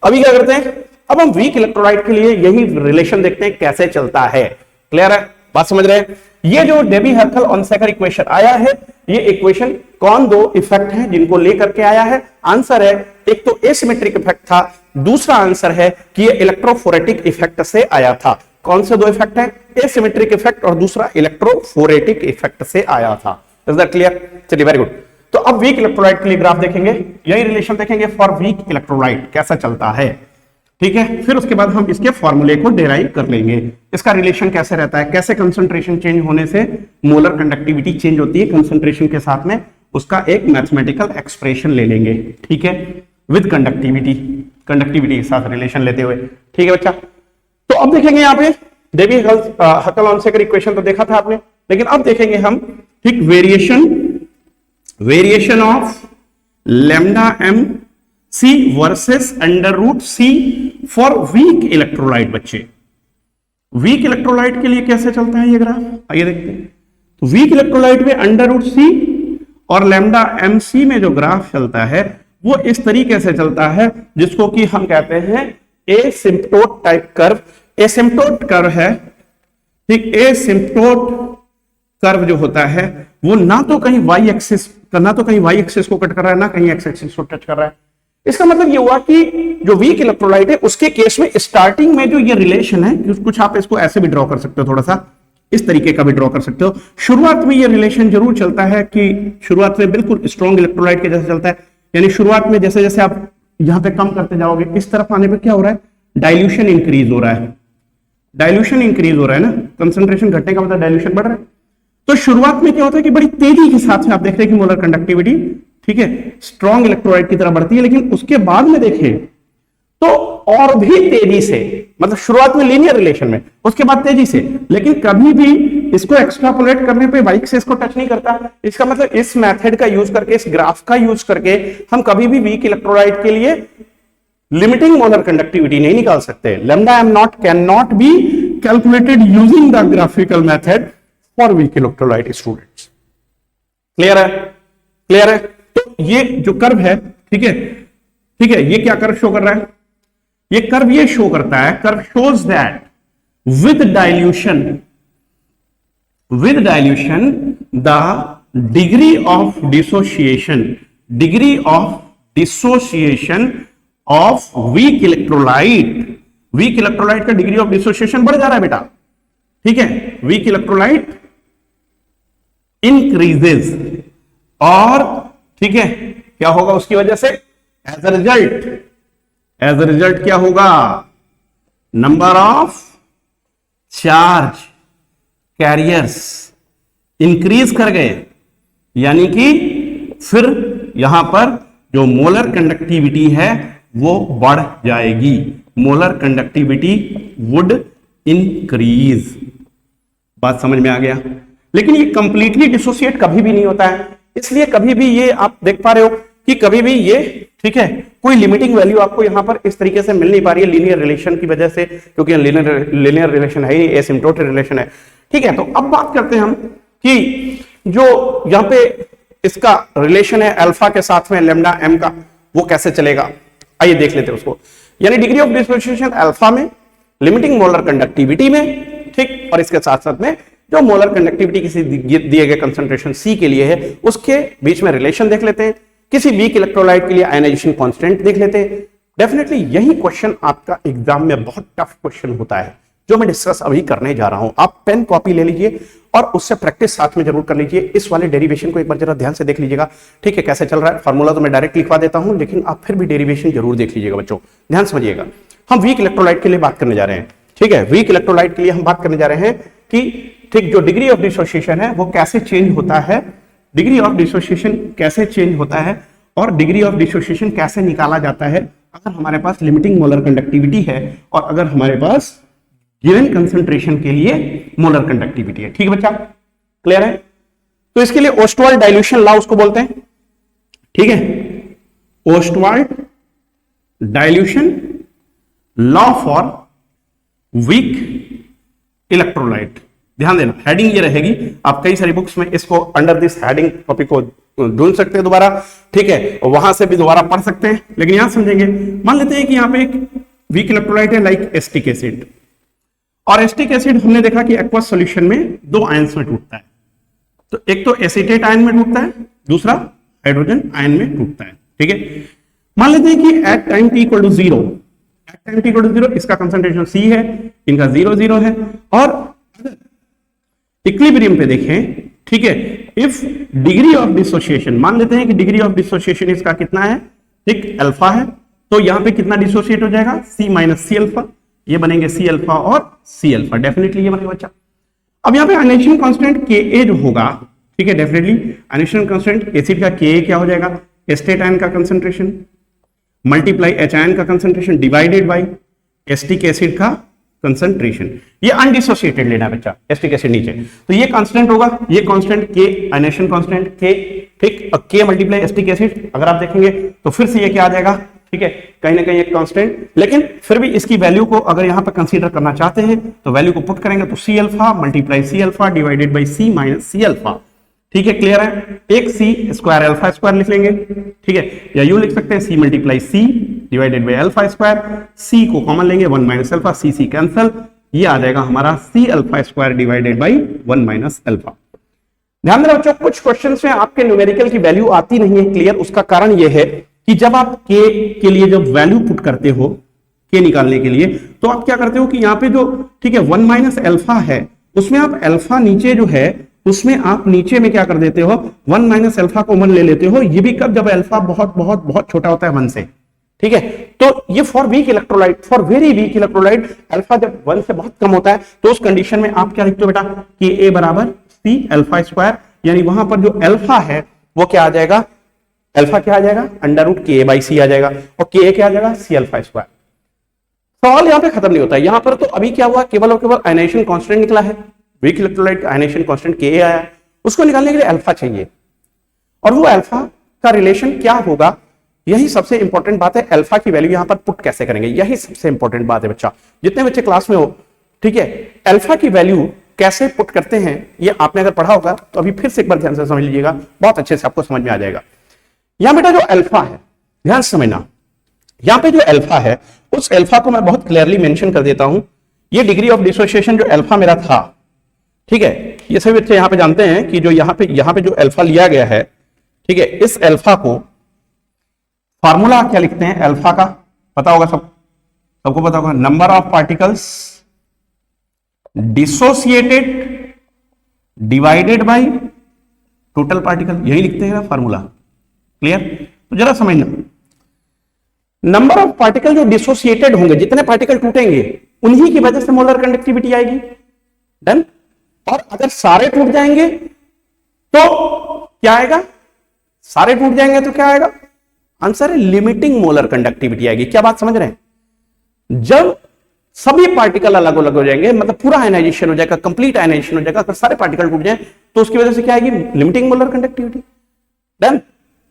S1: अभी क्या करते हैं, अब हम वीक इलेक्ट्रोलाइट के लिए यही रिलेशन देखते हैं कैसे चलता है, क्लियर है, बात समझ रहे हैं। ये जो डेबी हर्कल ऑनसेकर इक्वेशन आया है, ये इक्वेशन कौन दो इफेक्ट हैं जिनको लेकर के आया है, आंसर है एक तो एसिमेट्रिक इफेक्ट था, दूसरा आंसर है कि ये इलेक्ट्रोफोरेटिक इफेक्ट से आया था। कौन से दो इफेक्ट हैं, एसिमेट्रिक इफेक्ट और दूसरा इलेक्ट्रोफोरेटिक इफेक्ट से आया था, इज दैट क्लियर। चलिए वेरी गुड। तो अब वीक इलेक्ट्रोलाइट के लिए ग्राफ देखेंगे, यही रिलेशन देखेंगे फॉर वीक इलेक्ट्रोलाइट कैसा चलता है, ठीक है। फिर उसके बाद हम इसके फॉर्मूले को डेराइव कर लेंगे, इसका रिलेशन कैसे रहता है, कैसे कंसंट्रेशन चेंज होने से मोलर कंडक्टिविटी चेंज होती है, कंसंट्रेशन के साथ में उसका एक मैथमेटिकल एक्सप्रेशन ले लेंगे, ठीक है, विद कंडक्टिविटी के साथ रिलेशन लेते हुए, ठीक है बच्चा। तो अब देखेंगे यहाँ पे डेबी हर्कल ऑनसेकर इक्वेशन तो देखा था आपने, लेकिन अब देखेंगे हम, ठीक, variation of lambda M C versus √C for weak electrolyte. बच्चे वीक इलेक्ट्रोलाइट के लिए कैसे चलता है ये ग्राफ, आइए देखते हैं। तो वीक इलेक्ट्रोलाइट में √C और लैम्डा MC में जो ग्राफ चलता है वो इस तरीके से चलता है जिसको कि हम कहते हैं asymptote type curve. Asymptote curve है, ठीक, एसिम्प्टोट कर्व जो होता है वो ना तो कहीं y एक्सिस को कट कर रहा है, ना कहीं x एक्सिस को टच कर रहा है। इसका मतलब ये हुआ कि जो वीक इलेक्ट्रोलाइट है उसके केस में स्टार्टिंग में जो ये रिलेशन है, कुछ आप इसको ऐसे भी ड्रॉ कर सकते हो, थोड़ा सा इस तरीके का भी ड्रॉ कर सकते हो। शुरुआत में ये रिलेशन जरूर चलता है कि शुरुआत में बिल्कुल स्ट्रॉन्ग इलेक्ट्रोलाइट के जैसे चलता है, यानी शुरुआत में जैसे जैसे आप यहां पे कम करते जाओगे इस तरफ आने पे क्या हो रहा है, डाइल्यूशन इंक्रीज हो रहा है। डाइल्यूशन इंक्रीज हो रहा है ना, कंसंट्रेशन घटने का मतलब डाइल्यूशन बढ़ रहा है। तो शुरुआत में क्या होता है कि बड़ी तेजी के साथ में आप देख रहे हैं कि मोलर कंडक्टिविटी, ठीक है, स्ट्रॉन्ग इलेक्ट्रोलाइट की तरह बढ़ती है, लेकिन उसके बाद में देखें तो और भी तेजी से, मतलब शुरुआत में लीनियर रिलेशन में, उसके बाद तेजी से, लेकिन कभी भी इसको एक्सट्रापोलेट करने पे y एक्सिस को टच नहीं करता। इसका मतलब इस मेथड का यूज करके, इस ग्राफ का यूज करके हम कभी भी वीक इलेक्ट्रोलाइट के लिए लिमिटिंग मोलर कंडक्टिविटी नहीं निकाल सकते। Lambda m not can not be calculated using the graphical method for weak electrolyte students. Clear है? क्लियर है? तो ये जो कर्व है, ठीक है, ठीक है, ये क्या कर्व शो कर रहा है? ये कर्व ये शो करता है, curve shows that with dilution the degree of dissociation of weak electrolyte का डिग्री ऑफ डिसोसिएशन बढ़ जा रहा है बेटा, ठीक है, वीक इलेक्ट्रोलाइट इंक्रीजेस, और ठीक है क्या होगा उसकी वजह से, एज अ रिजल्ट क्या होगा, number of charge carriers increase कर गए, यानी कि फिर यहां पर जो मोलर कंडक्टिविटी है वो बढ़ जाएगी, मोलर कंडक्टिविटी वुड इंक्रीज। बात समझ में आ गया? लेकिन ये कंप्लीटली डिसोसिएट कभी भी नहीं होता है, इसलिए कभी भी ये आप देख पा रहे हो कि कभी भी ये, ठीक है, कोई लिमिटिंग वैल्यू आपको यहां पर इस तरीके से मिल नहीं पा रही है लीनियर रिलेशन की वजह से, क्योंकि लीनियर रिलेशन है ही, एसिम्प्टोटिक रिलेशन है, ठीक है। तो अब बात करते हैं हम कि जो यहां पे इसका रिलेशन है अल्फा के साथ में लैम्डा m का, वो कैसे चलेगा, आइए देख लेते हैं उसको। यानी डिग्री ऑफ डिसोसिएशन अल्फा में, लिमिटिंग मोलर कंडक्टिविटी में, ठीक, और इसके साथ साथ में जो मोलर कंडक्टिविटी किसी दिए गए कंसंट्रेशन C के लिए है उसके बीच में रिलेशन देख लेते हैं। किसी वीक इलेक्ट्रोलाइट के लिए आयनाइजेशन कांस्टेंट देख लेते हैं। डेफिनेटली यही क्वेश्चन आपका एग्जाम में बहुत टफ क्वेश्चन होता है जो मैं डिस्कस अभी करने जा रहा हूं। आप पेन कॉपी ले लीजिए और उससे प्रैक्टिस साथ में जरूर कर लीजिए। इस वाले डेरिवेशन को एक बार जरा ध्यान से देख लीजिएगा, ठीक है, कैसे चल रहा है। फॉर्मूला तो मैं डायरेक्ट लिखवा देता हूं, लेकिन आप फिर भी डेरिवेशन जरूर देख लीजिएगा बच्चों, ध्यान समझिएगा। हम वीक इलेक्ट्रोलाइट के लिए बात करने जा रहे हैं, ठीक है, वीक इलेक्ट्रोलाइट के लिए हम बात करने जा रहे हैं कि ठीक जो डिग्री ऑफ डिसोसिएशन है वो कैसे चेंज होता है, डिग्री ऑफ डिसोसिएशन कैसे चेंज होता है और डिग्री ऑफ डिसोसिएशन कैसे निकाला जाता है अगर हमारे पास लिमिटिंग मोलर कंडक्टिविटी है और अगर हमारे पास गिवन कंसंट्रेशन के लिए मोलर कंडक्टिविटी है। ठीक है बच्चा, क्लियर है? तो इसके लिए ओस्टवाल्ड डाइल्यूशन लॉ उसको बोलते हैं, ठीक है, Ostwald dilution law for weak electrolyte. ध्यान देना, हेडिंग ये रहेगी, आप कई सारी बुक्स में इसको अंडर दिस हेडिंग टॉपिक को ढूंढ सकते हैं दोबारा, ठीक है, वहां से भी दोबारा पढ़ सकते हैं, लेकिन यहां समझेंगे। मान लेते हैं कि यहां पे एक वीक इलेक्ट्रोलाइट है लाइक एसिटिक एसिड, और एसिटिक एसिड हमने देखा कि एक्वस सॉल्यूशन में दो आयंस में टूटता है। तो एक तो एसीटेट आयन में टूटता है, दूसरा हाइड्रोजन आयन में टूटता है, ठीक है। मान लेते हैं कि at time T equal to 0, at time T equal to 0 इसका कंसंट्रेशन C है, इनका 0 है, और इक्विलिब्रियम पे देखें, ठीक है, इफ डिग्री ऑफ डिसोसिएशन, मान लेते हैं कि डिग्री ऑफ डिसोसिएशन इसका कितना है, ठीक, अल्फा है, तो यहां पे कितना डिसोसिएट हो जाएगा, C माइनस सी अल्फा, ये बनेंगे C अल्फा और C अल्फा, डेफिनेटली ये बनेगा बच्चा। अब यहां पे आयनेशन कांस्टेंट Ka जो होगा, ठीक है, डेफिनेटली आयनेशन कांस्टेंट एसिड का Ka क्या हो जाएगा, एस्टेट आयन का कंसंट्रेशन मल्टीप्लाई H आयन का concentration divided by acetic acid का कंसंट्रेशन। ये अनडिसोसिएटेड लेना है बच्चा, एसिटिक एसिड नीचे, तो ये कांस्टेंट होगा, ये constant K ionisation constant K, ठीक, K मल्टीप्लाई एसिटिक एसिड अगर आप देखेंगे तो फिर से ये क्या आ जाएगा, ठीक है, कहीं ना कहीं एक कांस्टेंट, लेकिन फिर भी इसकी वैल्यू को अगर यहां पर कंसीडर करना चाहते हैं तो वैल्यू को पुट करेंगे तो C alpha multiply C alpha divided by C minus C alpha, ठीक है, क्लियर है। एक सी स्क्वायर अल्फा स्क्वायर लिख लेंगे, ठीक है, या यूं लिख सकते हैं C multiply C divided by alpha square, C को कॉमन लेंगे 1 माइनस अल्फा, सी कैंसल, ये आ जाएगा हमारा C alpha square divided by 1 minus alpha. ध्यान देना बच्चों, कुछ क्वेश्चंस में आपके न्यूमेरिकल की वैल्यू आती नहीं है, क्लियर। उसका कारण यह है कि जब आप के लिए जब वैल्यू पुट करते हो, के निकालने के लिए, तो आप क्या करते हो कि यहाँ पे जो, ठीक है, 1 माइनस अल्फा है, उसमें आप अल्फा नीचे जो है उसमें आप नीचे में क्या कर देते हो, 1 माइनस अल्फा को 1 ले लेते हो। ये भी कब, जब अल्फा बहुत बहुत बहुत छोटा होता है 1 से, ठीक है। तो ये for weak electrolyte, for very weak electrolyte, alpha जब 1 से बहुत कम होता है तो उस कंडीशन में आप क्या लिखते हो बेटा कि ए बराबर सी अल्फा स्क्वायर, यानी वहां पर जो अल्फा है वो क्या आ जाएगा, अल्फा क्या आ जाएगा, अंडर रूट के बाई सी आ जाएगा, और के क्या आ जाएगा, सी अल्फा स्क्वायर। सवाल यहां पे खत्म नहीं होता है, यहां पर तो अभी क्या हुआ, केवल और केवल आयनाइजेशन कांस्टेंट निकला है, वीक इलेक्ट्रोलाइट का आयनाइजेशन कांस्टेंट के आया, उसको निकालने के लिए अल्फा चाहिए, और वो अल्फा का रिलेशन क्या होगा, यही सबसे इंपॉर्टेंट बात है। अल्फा की वैल्यू यहां पर पुट कैसे करेंगे, यही सबसे इंपॉर्टेंट बात है बच्चा। जितने बच्चे क्लास में हो, ठीक है, अल्फा की वैल्यू कैसे पुट करते हैं ये आपने अगर पढ़ा होगा तो अभी फिर से एक बार ध्यान से समझ लीजिएगा, बहुत अच्छे से आपको समझ में आ जाएगा। यहां बेटा जो अल्फा है, ध्यान से समझना, यहां पे जो अल्फा है उस अल्फा को मैं बहुत क्लियरली मेंशन कर देता हूं। ये डिग्री ऑफ डिसोसिएशन जो अल्फा मेरा था, ठीक है, ये सभी बच्चे यहां पे जानते हैं कि जो यहां पे जो अल्फा लिया गया है, ठीक है, इस अल्फा को फार्मूला क्या लिखते हैं अल्फा का, पता होगा सबको पता होगा, number of particles dissociated divided by total particle, यही लिखते हैं ना फार्मूला, क्लियर। तो जरा समझना, नंबर ऑफ पार्टिकल जो डिसोसिएटेड होंगे, जितने पार्टिकल टूटेंगे उन्हीं की वजह से मोलर कंडक्टिविटी आएगी, डन। और अगर सारे टूट जाएंगे तो क्या आएगा, सारे टूट जाएंगे तो क्या आएगा, आंसर है लिमिटिंग मोलर कंडक्टिविटी आएगी। क्या बात समझ रहे हैं, जब सभी पार्टिकल अलग अलग हो जाएंगे, मतलब पूरा आयनाइजेशन हो जाएगा, कंप्लीट आयनाइजेशन हो जाएगा, अगर सारे पार्टिकल टूट जाए तो उसकी वजह से क्या आएगी, लिमिटिंग मोलर कंडक्टिविटी, डन।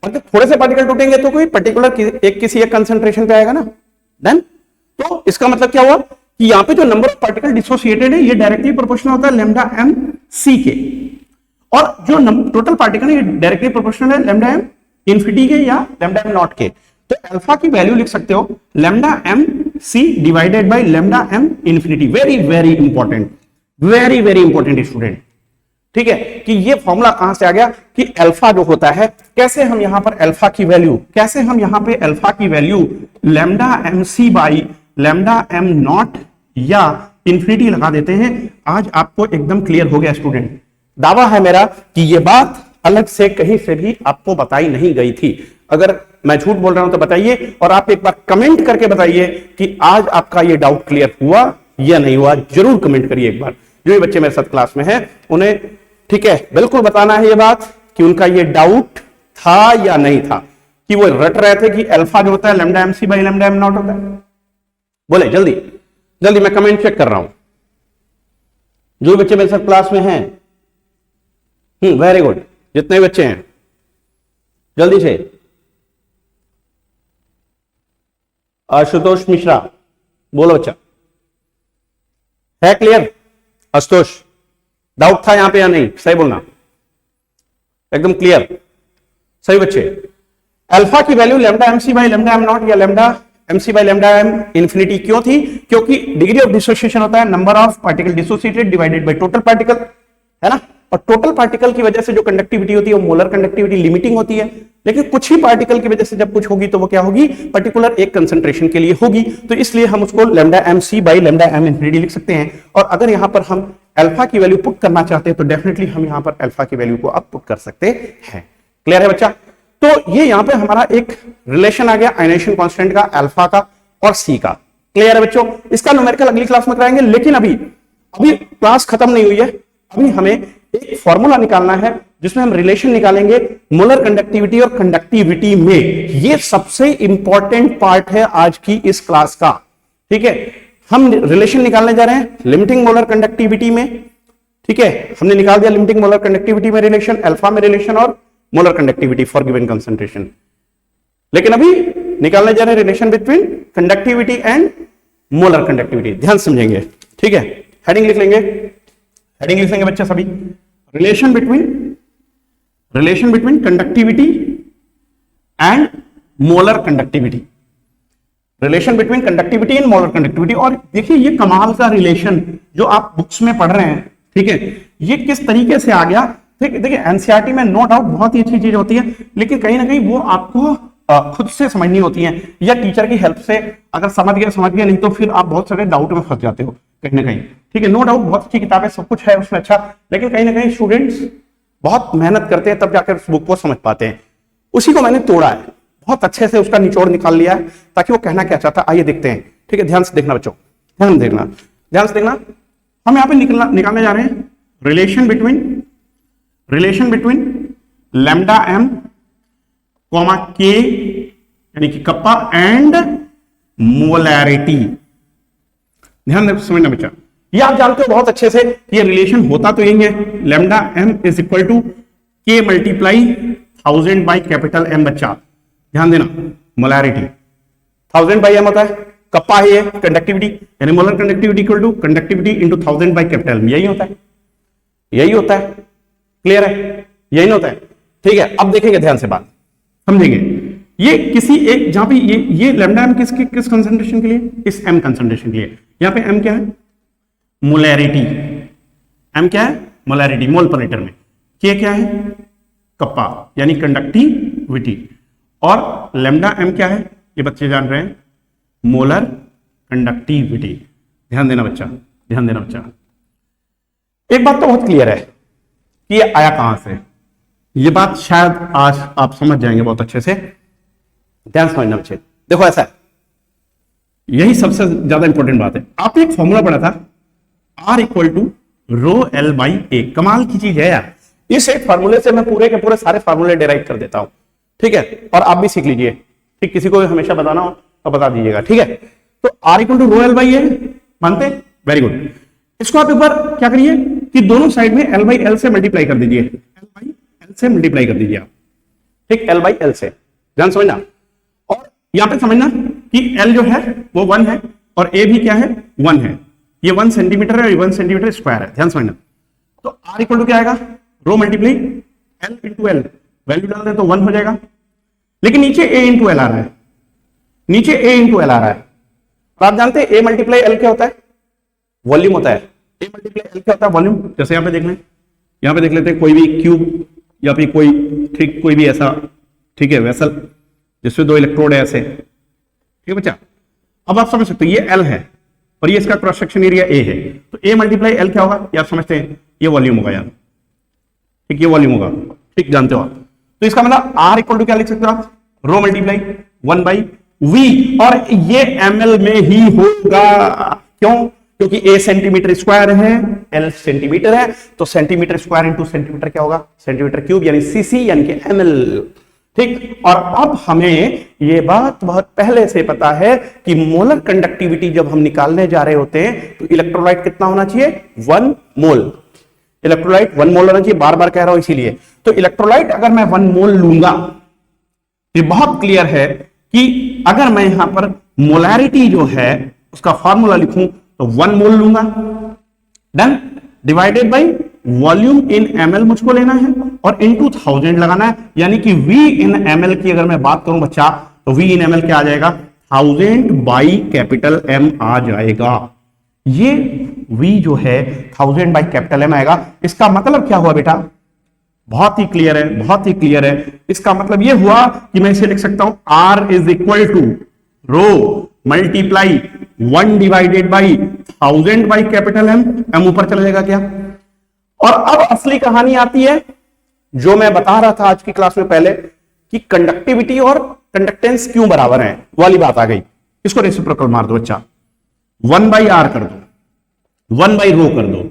S1: अगर थोड़े से पार्टिकल टूटेंगे तो कोई पर्टिकुलर किसी एक कंसंट्रेशन पे आएगा ना, डन। तो इसका मतलब क्या हुआ कि यहां पे जो नंबर ऑफ पार्टिकल डिसोसिएटेड है ये डायरेक्टली प्रोपोर्शनल होता है लैम्डा एम सी के, और जो टोटल पार्टिकल है ये डायरेक्टली प्रोपोर्शनल है लैम्डा एम इन्फिनिटी के या लैम्डा एम नॉट के। तो अल्फा की वैल्यू लिख सकते हो lambda M C divided by lambda M infinity. Very very important, very very important student, ठीक है, कि ये फॉर्मूला कहां से आ गया कि अल्फा जो होता है, कैसे हम यहां पर अल्फा की वैल्यू, कैसे हम यहां पे अल्फा की value lambda M C by lambda M naught या इंफिनिटी लगा देते हैं। आज आपको एकदम क्लियर हो गया स्टूडेंट। दावा है मेरा कि यह बात अलग से कहीं से भी आपको बताई नहीं गई थी। अगर मैं झूठ बोल रहा हूं तो बताइए, और आप एक बार कमेंट करके बताइए कि आज आपका ये डाउट क्लियर हुआ या नहीं हुआ, जरूर कमेंट करिए एक बार। जो भी बच्चे मेरे साथ क्लास में हैं उन्हें, ठीक है, बिल्कुल बताना है ये बात कि उनका ये डाउट था या नहीं था, कि वो रट रहे थे कि अल्फा जो होता है lambda M C by lambda M naught होता है। बोले जल्दी जल्दी, मैं कमेंट चेक कर रहा हूं जो बच्चे मेरे साथ क्लास में हैं। वेरी गुड, जितने बच्चे हैं जल्दी से। आशुतोष मिश्रा, बोलो बच्चा, है क्लियर? आशुतोष, डाउट था यहां पे या नहीं, सही बोलना, एकदम क्लियर, सही बच्चे। अल्फा की value lambda M C by lambda M naught या lambda M C by lambda M infinity क्यों थी? क्योंकि डिग्री ऑफ डिसोसिएशन होता है number of particle dissociated divided by total particle, है ना। और टोटल पार्टिकल की वजह से जो कंडक्टिविटी होती है वो मोलर कंडक्टिविटी लिमिटिंग होती है, लेकिन कुछ ही पार्टिकल की वजह से जब कुछ होगी तो वो क्या होगी, पर्टिकुलर एक कंसंट्रेशन के लिए होगी। तो इसलिए हम उसको lambda M C by lambda M infinity लिख सकते हैं। और अगर यहां पर हम अल्फा की वैल्यू पुट करना चाहते हैं तो डेफिनेटली हम यहां पर अल्फा की वैल्यू को अब पुट कर सकते हैं। क्लियर है बच्चा? तो ये यहां पे हमारा एक रिलेशन आ गया आयनाइजेशन कांस्टेंट का, अल्फा का और सी का। क्लियर है बच्चों? इसका न्यूमेरिकल अगली क्लास में कराएंगे, लेकिन अभी क्लास खत्म नहीं हुई है। अभी हमें एक फॉर्मूला निकालना है जिसमें हम रिलेशन निकालेंगे मोलर कंडक्टिविटी और कंडक्टिविटी में। ये सबसे इंपॉर्टेंट पार्ट है आज की इस क्लास का, ठीक है। हम रिलेशन निकालने जा रहे हैं लिमिटिंग मोलर कंडक्टिविटी में, ठीक है। हमने निकाल दिया लिमिटिंग मोलर कंडक्टिविटी में रिलेशन, अल्फा में रिलेशन और molar conductivity for given concentration. लेकिन अभी निकालने जा रहे हैं relation between conductivity and molar conductivity. ध्यान समझेंगे, ठीक है। हेडिंग लिख लेंगे, हेडिंग लिख लेंगे बच्चे सभी, relation between relation between conductivity and molar conductivity, relation between conductivity and molar conductivity. और देखिए ये कमाल का रिलेशन जो आप बुक्स में पढ़ रहे हैं, ठीक है, ये किस तरीके से आ गया। देखिए एनसीईआरटी में नो डाउट बहुत ही अच्छी चीज होती है, लेकिन कहीं ना कहीं वो आपको खुद से समझनी होती है या टीचर की हेल्प से। अगर समझ गए, नहीं तो फिर आप बहुत सारे डाउट में फंस जाते हो कहीं ना कहीं। ठीक है, नो डाउट बहुत अच्छी किताब है, सब कुछ है उसमें अच्छा, लेकिन कहीं ना कहीं स्टूडेंट्स बहुत मेहनत करते हैं तब जाकर उस बुक को समझ पाते हैं। उसी को मैंने तोड़ा है, बहुत अच्छे से उसका निचोड़ निकाल लिया है ताकि वो कहना क्या चाहता है। आइए देखते हैं। ठीक है, ध्यान से देखना बच्चों, ध्यान से देखना। हम यहाँ पे निकालने जा रहे हैं relation between lambda M comma K यानी कि कप्पा एंड मोलैरिटी। ध्यान समझना बच्चा, ये आप जानते हो बहुत अच्छे से, ये रिलेशन होता तो यही है, lambda M is equal to K multiply 1000 by capital M. बच्चा ध्यान देना, मोलैरिटी 1000 बाई एम होता है, कप्पा है ये कंडक्टिविटी, यानी molar conductivity equal to conductivity into 1000 by capital M. यही होता है, क्लियर है, यही होता है। ठीक है, अब देखेंगे ध्यान से बात समझेंगे। ये किसी एक जहां पे ये लैम्डा एम किस कंसंट्रेशन के लिए, इस एम कंसंट्रेशन के लिए। यहां पे एम क्या है, मोलैरिटी। एम क्या है, मोलैरिटी मोल पर लीटर में। के क्या है, कप्पा यानी कंडक्टिविटी। और लैम्डा एम क्या है, ये बच्चे जान रहे हैं, मोलर कंडक्टिविटी। ध्यान देना बच्चा। एक बात तो बहुत क्लियर है कि ये आया कहां से, ये बात शायद आज आप समझ जाएंगे बहुत अच्छे से। ध्यान समझना बच्चे, देखो ऐसा है, यही सबसे ज्यादा इंपॉर्टेंट बात है। आपने एक फॉर्मूला पढ़ा था, R equal to rho L by A. कमाल की चीज है यार, इस एक फार्मूले से मैं पूरे के पूरे सारे फार्मूले डिराइव कर देता हूं। ठीक है, और आप भी सीख लीजिए। ठीक, किसी को हमेशा बताना हो तो बता दीजिएगा। ठीक है, तो R equal to rho L by A मानते, वेरी गुड। इसको आप एक बार क्या करिए कि दोनों साइड में L बाई एल से मल्टीप्लाई कर दीजिए, आप। ठीक, L बाई एल से, ध्यान समझना। और यहां पे समझना कि L जो है वो 1 है और A भी क्या है, 1 है। ये 1 सेंटीमीटर है, 1 सेंटीमीटर स्क्वायर है, ध्यान समझना। तो R इक्वल टू क्या आएगा, rho multiply L into L, value डाल दें तो 1 हो जाएगा। लेकिन नीचे A इंटू एल आ रहा है, तो आप जानते हैं A मल्टीप्लाई एल क्या होता है, वॉल्यूम होता है। A मल्टीप्लाई एल क्या होता है, वॉल्यूम। जैसे यहां पे देख लेते हैं कोई भी क्यूब या फिर कोई भी ऐसा, ठीक है, वेसल जिसमें 2 इलेक्ट्रोड है ऐसे। ठीक है बच्चा, अब आप समझ सकते हो ये L है और ये इसका क्रॉस सेक्शन एरिया A है, तो A मल्टीप्लाई एल क्या होगा, ये आप समझते हैं, ये वॉल्यूम होगा यार। ठीक, ये वॉल्यूम होगा, ठीक, जानते हो आप। तो इसका मतलब R इक्वल टू क्या लिख सकते हो आप, रो मल्टीप्लाई 1 बाई V, और ये ml में ही होगा। क्यों, क्योंकि A सेंटीमीटर स्क्वायर है, L सेंटीमीटर है, तो सेंटीमीटर स्क्वायर इंटू सेंटीमीटर क्या होगा, सेंटीमीटर क्यूब यानी सीसी यानी कि ml। ठीक, और अब हमें ये बात बहुत पहले से पता है कि मोलर कंडक्टिविटी जब हम निकालने जा रहे होते हैं तो इलेक्ट्रोलाइट कितना होना चाहिए, 1 मोल। इलेक्ट्रोलाइट 1 मोल होना चाहिए, बार बार कह रहा हूं इसीलिए। तो इलेक्ट्रोलाइट अगर मैं 1 मोल लूंगा, ये बहुत क्लियर है कि अगर मैं यहां पर मोलैरिटी जो है उसका फॉर्मूला लिखूं तो 1 मोल लूंगा, done, divided by volume in ml मुझको लेना है और इनटू 1000 लगाना है, यानी कि V इन ml की अगर मैं बात करूं बच्चा तो V इन ml क्या आ जाएगा, 1000 बाई कैपिटल M आ जाएगा। ये V जो है 1000 बाई कैपिटल M आएगा। इसका मतलब क्या हुआ बेटा, बहुत ही क्लियर है। इसका मतलब ये हुआ कि मैं इसे लिख सकता हूं R is equal to rho multiply 1 divided by 1000 by capital M ऊपर चला जाएगा क्या। और अब असली कहानी आती है जो मैं बता रहा था आज की क्लास में पहले कि कंडक्टिविटी और कंडक्टेंस क्यों बराबर है, वाली बात आ गई। इसको रेसिप्रोकल मार दो बच्चा, 1 बाई आर कर दो, 1 बाई रो कर दो,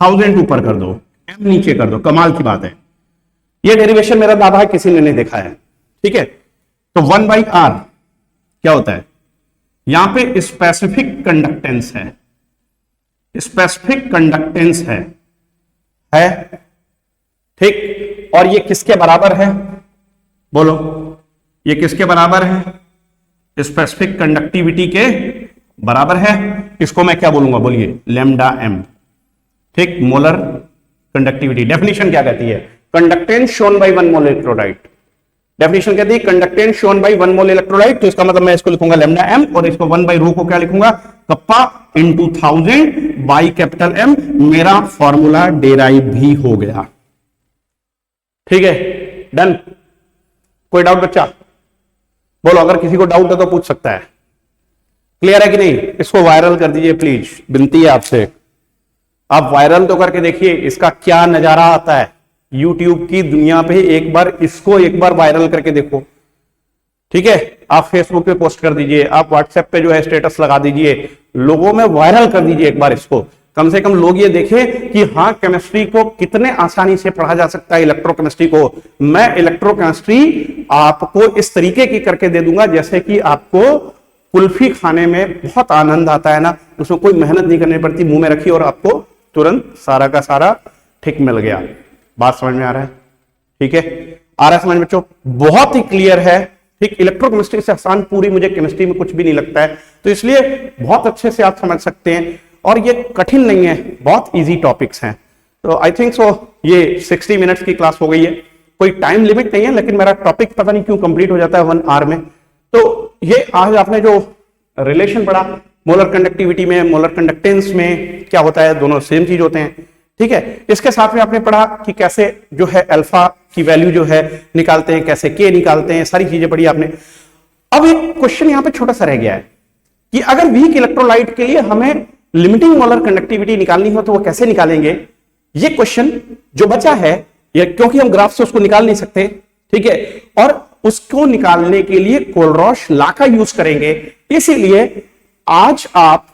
S1: 1000 ऊपर कर दो, M नीचे कर दो। कमाल की बात है, ये डेरिवेशन मेरा दादा है, किसी ने नहीं देखा है। ठीक है, तो 1 बाई आर क्या होता है, यहां पे स्पेसिफिक कंडक्टेंस है, ठीक। और ये किसके बराबर है, बोलो, ये किसके बराबर है, स्पेसिफिक कंडक्टिविटी के बराबर है। इसको मैं क्या बोलूंगा, बोलिए, लैम्डा एम। ठीक, मोलर कंडक्टिविटी डेफिनेशन क्या कहती है, conductance shown by 1 mole electrolyte. Definition कहती है conductance shown by 1 mole electrolyte, तो इसका मतलब मैं इसको लिखूंगा लैम्डा एम और इसको 1 बाय रो को क्या लिखूंगा kappa into 1000 by capital M. मेरा फॉर्मूला डेराइव भी हो गया। ठीक है, डन। कोई डाउट बच्चा? बोलो, अगर किसी को डाउट है तो पूछ सकता है। क्लियर है कि नहीं? इसको वायरल कर दीजिए प्लीज, विनती है आपसे। आप वायरल तो करके देखिए, इसका क्या नजारा आता है यूट्यूब की दुनिया पे। एक बार वायरल करके देखो। ठीक है, आप फेसबुक पे पोस्ट कर दीजिए, आप व्हाट्सएप पे जो है स्टेटस लगा दीजिए, लोगों में वायरल कर दीजिए एक बार इसको। कम से कम लोग ये देखें कि हाँ, केमिस्ट्री को कितने आसानी से पढ़ा जा सकता है। इलेक्ट्रोकेमिस्ट्री को मैं इलेक्ट्रोकेमिस्ट्री आपको इस तरीके की करके दे दूंगा जैसे कि आपको कुल्फी खाने में बहुत आनंद आता है ना, उसमें कोई मेहनत नहीं करनी पड़ती, मुंह में रखी और आपको तुरंत सारा का सारा ठीक मिल गया। बात समझ में आ रहा है? ठीक है, आ रहा है समझ में बच्चों? बहुत ही क्लियर है। ठीक, इलेक्ट्रोकेमिस्ट्री से आसान पूरी मुझे केमिस्ट्री में कुछ भी नहीं लगता है, तो इसलिए बहुत अच्छे से आप समझ सकते हैं और ये कठिन नहीं है, बहुत इजी टॉपिक्स हैं। तो आई थिंक सो ये 60 मिनट्स की क्लास हो गई है, कोई टाइम लिमिट नहीं है, लेकिन मेरा टॉपिक पता नहीं क्यों कंप्लीट हो जाता है 1 आवर में। तो ये आज आपने जो रिलेशन पढ़ा मोलर कंडक्टिविटी में, मोलर कंडक्टेंस में क्या होता है, दोनों सेम चीज होते हैं। ठीक है, इसके साथ में आपने पढ़ा कि कैसे जो है अल्फा की वैल्यू जो है निकालते हैं, कैसे के निकालते हैं, सारी चीजें पढ़ी आपने। अब एक क्वेश्चन यहां पे छोटा सा रह गया है कि अगर वीक इलेक्ट्रोलाइट के लिए हमें लिमिटिंग मोलर कंडक्टिविटी निकालनी हो तो वो कैसे निकालेंगे? ये क्वेश्चन जो बचा है, क्योंकि हम ग्राफ से उसको निकाल नहीं सकते, ठीक है, और उसको निकालने के लिए कोलरॉश लॉ का यूज करेंगे। इसीलिए आज आप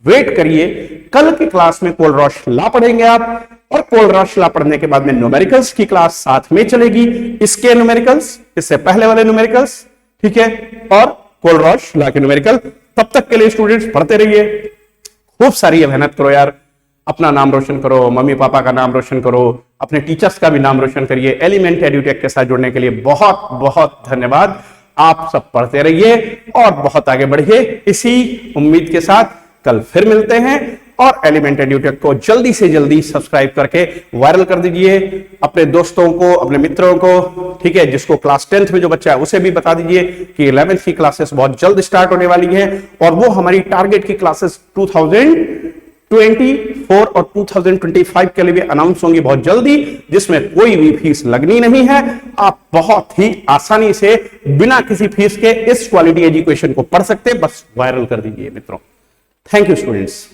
S1: वेट करिए, कल की क्लास में कोलरॉश लॉ पढ़ेंगे आप, और कोलरॉश लॉ पढ़ने के बाद में न्यूमेरिकल्स की क्लास साथ में चलेगी। इसके न्यूमेरिकल्स, इससे पहले वाले न्यूमेरिकल्स, ठीक है, और कोलरॉश लॉ के न्यूमेरिकल। तब तक के लिए स्टूडेंट्स पढ़ते रहिए, खूब सारी मेहनत करो यार, अपना नाम रोशन करो, मम्मी पापा का नाम रोशन करो, अपने टीचर्स का भी नाम रोशन करिए। एलिमेंट एड्यूटेक के साथ जुड़ने के लिए बहुत बहुत धन्यवाद। आप सब पढ़ते रहिए और बहुत आगे बढ़िए। इसी उम्मीद के साथ कल फिर मिलते हैं, और एलिमेंट एड्यूटेक को जल्दी से जल्दी सब्सक्राइब करके वायरल कर दीजिए अपने दोस्तों को, अपने मित्रों को, ठीक है। जिसको क्लास 10th में जो बच्चा है उसे भी बता दीजिए कि 11th की क्लासेस बहुत जल्द स्टार्ट होने वाली है, और वो हमारी टारगेट की क्लासेस 2024 और 2025 के लिए भी अनाउंस होंगी बहुत जल्दी, जिसमें कोई भी फीस लगनी नहीं है। आप बहुत ही आसानी से बिना किसी फीस के इस क्वालिटी एजुकेशन को पढ़ सकते हैं। बस वायरल कर दीजिए मित्रों। Thank you students.